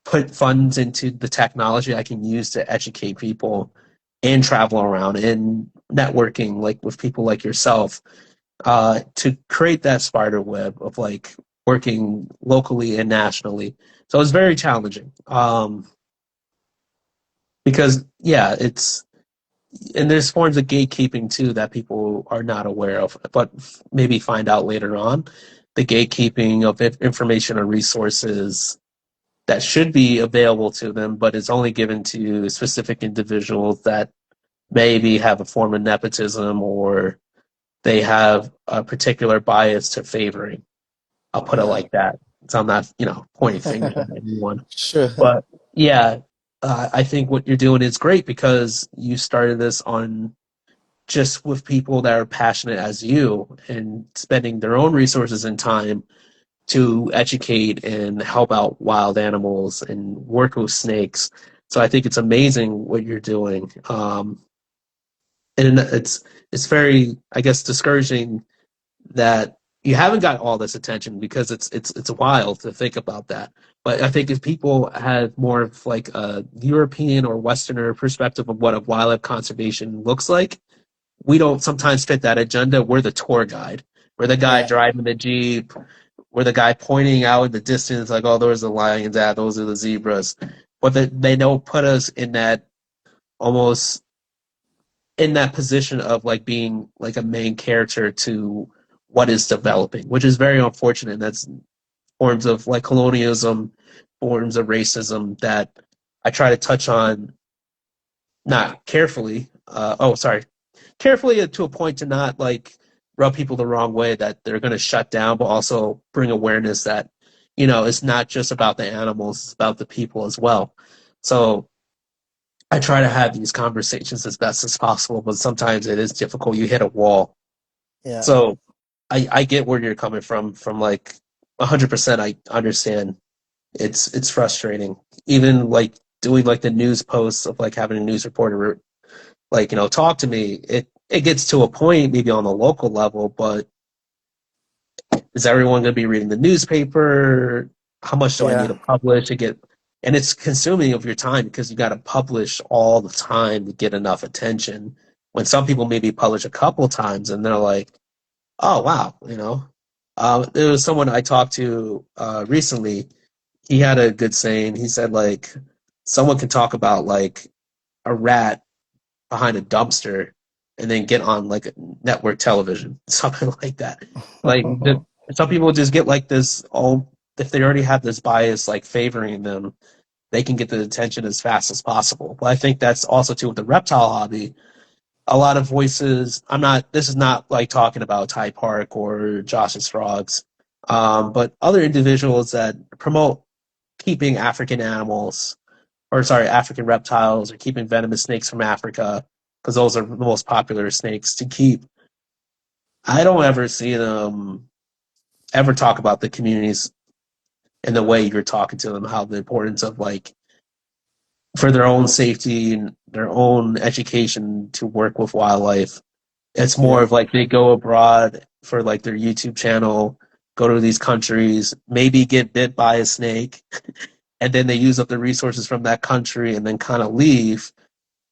put funds into the technology I can use to educate people and travel around and networking like with people like yourself, to create that spider web of like working locally and nationally. So it's very challenging, because yeah, and there's forms of gatekeeping too that people are not aware of, but maybe find out later on. The gatekeeping of information and resources that should be available to them, but is only given to specific individuals that maybe have a form of nepotism or they have a particular bias to favoring. I'll put it yeah. like that. So I'm not, pointing fingers at anyone. Sure. But yeah, I think what you're doing is great because you started this on just with people that are passionate as you and spending their own resources and time to educate and help out wild animals and work with snakes. So I think it's amazing what you're doing. And it's very, I guess, discouraging that you haven't got all this attention because it's wild to think about that. But I think if people had more of like a European or Westerner perspective of what a wildlife conservation looks like, we don't sometimes fit that agenda. We're the tour guide. We're the guy Yeah, driving the Jeep. We're the guy pointing out in the distance, like, oh, those are the lions, those are the zebras. But they don't put us in that, almost in that position of like being like a main character to what is developing, which is very unfortunate. That's forms of like colonialism, forms of racism that I try to touch on, not carefully. Sorry, carefully to a point to not like rub people the wrong way that they're going to shut down, but also bring awareness that it's not just about the animals, it's about the people as well. So I try to have these conversations as best as possible, but sometimes it is difficult. You hit a wall. yeah, So I get where you're coming from like 100%. I understand. It's frustrating. Even like doing like the news posts of like having a news reporter like talk to me. It gets to a point maybe on the local level, but is everyone going to be reading the newspaper? How much do I need yeah, to publish to get? and it's consuming of your time because you got to publish all the time to get enough attention. When some people maybe publish a couple times and they're like, oh wow, you know. There was someone I talked to recently. He had a good saying. He said like someone can talk about like a rat behind a dumpster and then get on like network television, something like that. Like some people just get like this all if they already have this bias like favoring them, they can get the attention as fast as possible. But I think that's also too with the reptile hobby. A lot of voices. I'm not. This is not like talking about Ty Park or Josh's Frogs, but other individuals that promote keeping African animals, or sorry, African reptiles, or keeping venomous snakes from Africa, because those are the most popular snakes to keep. I don't ever see them ever talk about the communities in the way you're talking to them, how the importance of like for their own safety and their own education to work with wildlife. It's more Yeah, of like they go abroad for like their YouTube channel, go to these countries, maybe get bit by a snake, and then they use up the resources from that country and then kind of leave,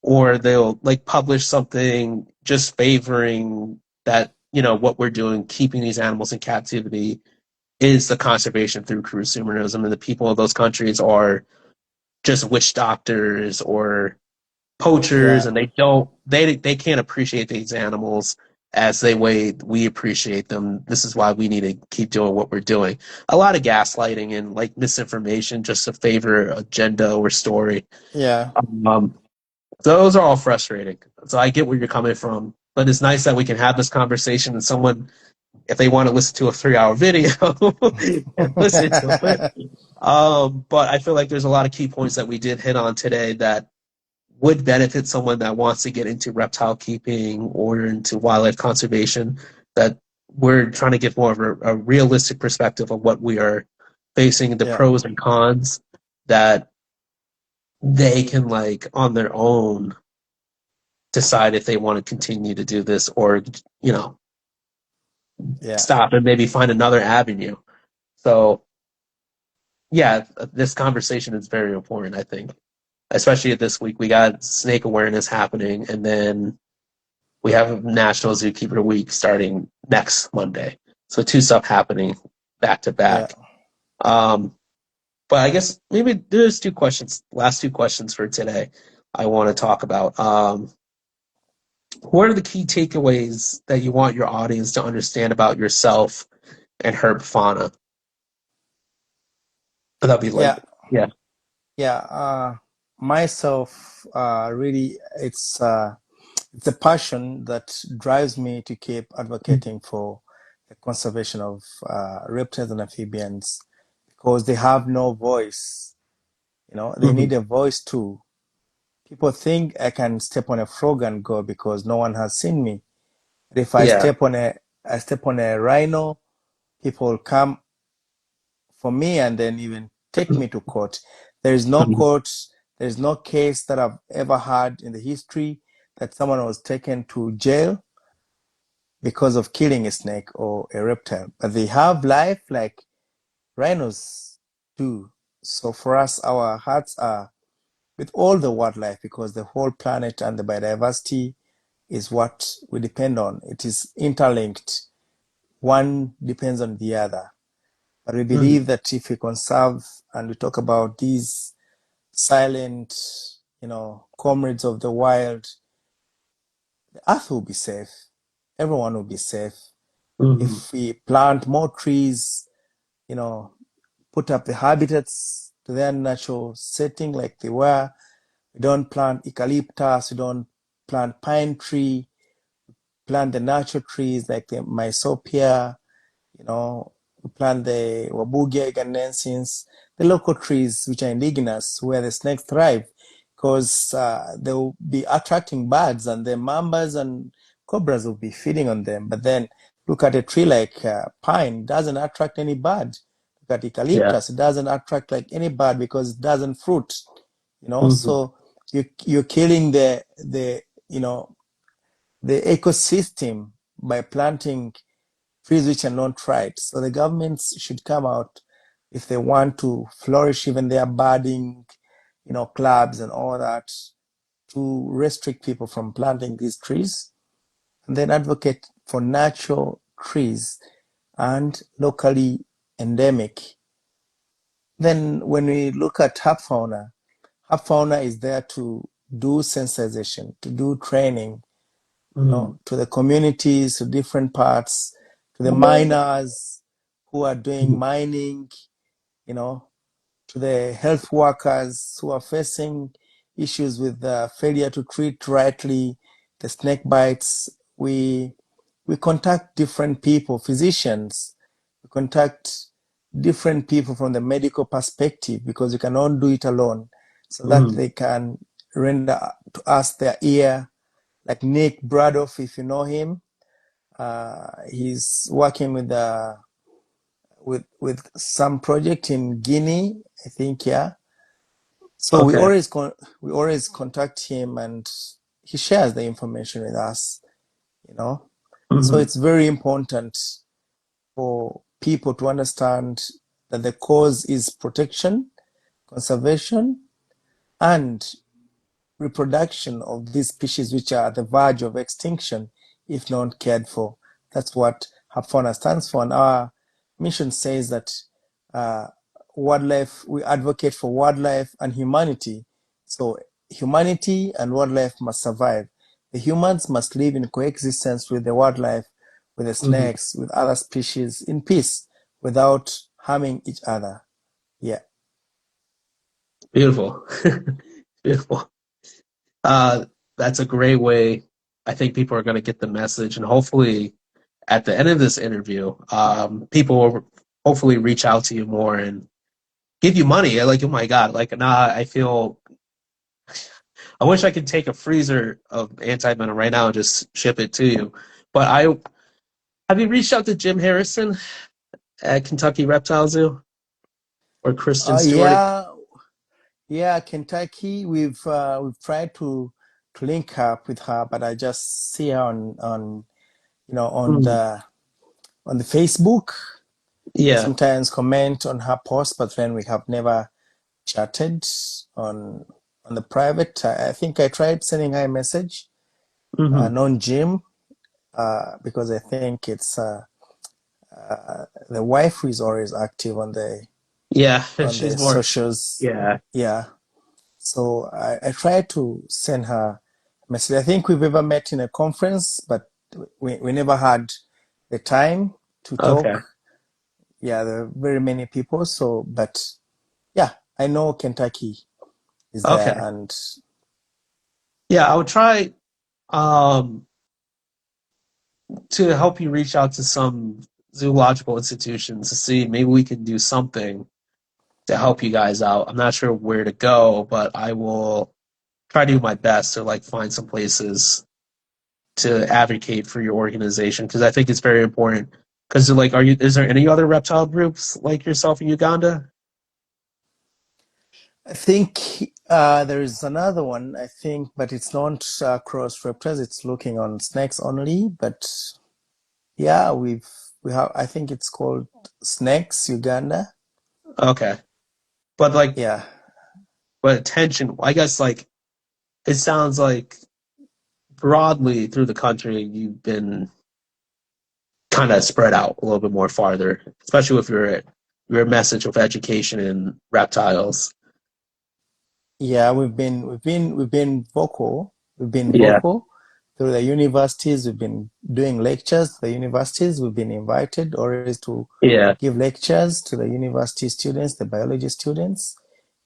or they'll like publish something just favoring that, you know, what we're doing, keeping these animals in captivity is the conservation through consumerism, and the people of those countries are just witch doctors or poachers, yeah, and they can't appreciate these animals as they way we appreciate them. This is why we need to keep doing what we're doing. A lot of gaslighting and like misinformation just to favor agenda or story. yeah, Um, those are all frustrating. So I get where you're coming from, but it's nice that we can have this conversation and someone, if they want to listen to a 3 hour video, and listen to it. But I feel like there's a lot of key points that we did hit on today that would benefit someone that wants to get into reptile keeping or into wildlife conservation, that we're trying to give more of a realistic perspective of what we are facing, the yeah, pros and cons, that they can like on their own decide if they want to continue to do this or, you know, yeah, stop and maybe find another avenue. So yeah, this conversation is very important, I think, especially this week. We got snake awareness happening, and then we have National Zookeeper Week starting next Monday. So two stuff happening back to yeah, back. Um, but I guess maybe there's last two questions for today I want to talk about. What are the key takeaways that you want your audience to understand about yourself and Herp Fauna? That'd be like, yeah, yeah. yeah. Myself, really, it's a passion that drives me to keep advocating for the conservation of reptiles and amphibians because they have no voice. You know, they Mm-hmm. need a voice too. People think I can step on a frog and go because no one has seen me. But if Yeah. I step on a rhino, people come for me and then even take me to court. There is no Mhm. court, there is no case that I've ever had in the history that someone was taken to jail because of killing a snake or a reptile. But they have life like rhinos do. So for us, our hearts are with all the wildlife because the whole planet and the biodiversity is what we depend on. It is interlinked. One depends on the other. But we Mhm. believe that if we conserve and we talk about these silent, comrades of the wild, the earth will be safe. Everyone will be safe. Mhm. If we plant more trees, you know, put up the habitats to their natural setting like they were. We don't plant eucalyptus, we don't plant pine tree, plant the natural trees like the mysopia, you know, we plant the Wabugia uganensis, the local trees which are indigenous where the snakes thrive because they will be attracting birds and the mambas and cobras will be feeding on them. But then look at a tree like pine, it doesn't attract any bird. Look at Yeah. eucalyptus, it doesn't attract like any bird because it doesn't fruit, Mhm. So you're killing the ecosystem by planting trees which are not right. So the governments should come out, if they want to flourish even their budding, clubs and all that, to restrict people from planting these trees, and then advocate for natural trees and locally endemic. Then when we look at Herp Fauna is there to do sensitization, to do training, Mm. to the communities, to different parts, to the miners who are doing Mhm. mining, you know, to the health workers who are facing issues with the failure to treat rightly the snake bites. We contact different people, physicians. We contact different people from the medical perspective because you cannot do it alone, so that Mhm. they can render to us their ear. Like Nick Bradoff, if you know him, he's working with some project in Guinea, I think, yeah. So Okay. we always contact him, and he shares the information with us, you know. So Mhm. it's very important for people to understand that the cause is protection, conservation, and reproduction of these species which are at the verge of extinction if not cared for. That's what Herpfauna stands for. And our mission says that uh, wildlife, we advocate for wildlife and humanity. So humanity and wildlife must survive. The humans must live in coexistence with the wildlife, with the Mhm. snakes, with other species in peace without harming each other. Yeah. Beautiful. Beautiful. Uh, that's a great way. I think people are going to get the message, and hopefully, at the end of this interview, people will hopefully reach out to you more and give you money. Like, oh my God, like, nah, I feel. I wish I could take a freezer of antivenom right now and just ship it to you. But I have you reached out to Jim Harrison at Kentucky Reptile Zoo or Kristen Stewart? Yeah, yeah, Kentucky. We've tried to link up with her, but I just see her on Mm, on the Facebook. I yeah. sometimes comment on her post, but then we have never chatted on on the private. I think I tried sending her a message, Hmm. non Jim, because I think it's the wife who is always active Yeah. on She's the more. socials. Yeah. Yeah. So I tried to send her a message. I think we've ever met in a conference, but we never had the time to Okay. talk. Yeah, there are very many people. So, but yeah, I know Kentucky is there, Okay. and Yeah, I would try um, to help you reach out to some zoological institutions to see maybe we can do something to help you guys out. I'm not sure where to go, but I will try to do my best to like find some places to advocate for your organization because I think it's very important. Because like, are you? Is there any other reptile groups like yourself in Uganda? I think there is another one. I think, but it's not cross reptiles. It's looking on snakes only. But yeah, we have. I think it's called Snakes Uganda. Okay, but like, Yeah. but attention. I guess like it sounds like broadly through the country you've been kind of spread out a little bit more farther, especially with your message of education in reptiles. Yeah, we've been vocal. We've been Yeah, vocal through the universities. We've been doing lectures to the universities. We've been invited always to yeah. give lectures to the university students, the biology students,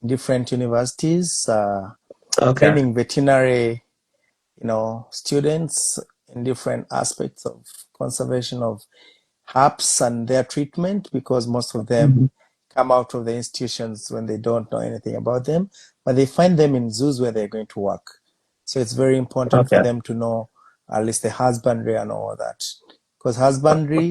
in different universities, Okay. training veterinary, students in different aspects of conservation of herps and their treatment, because most of them Mhm. come out of the institutions when they don't know anything about them, but they find them in zoos where they're going to work. So it's very important for Okay. them to know at least the husbandry and all that, because husbandry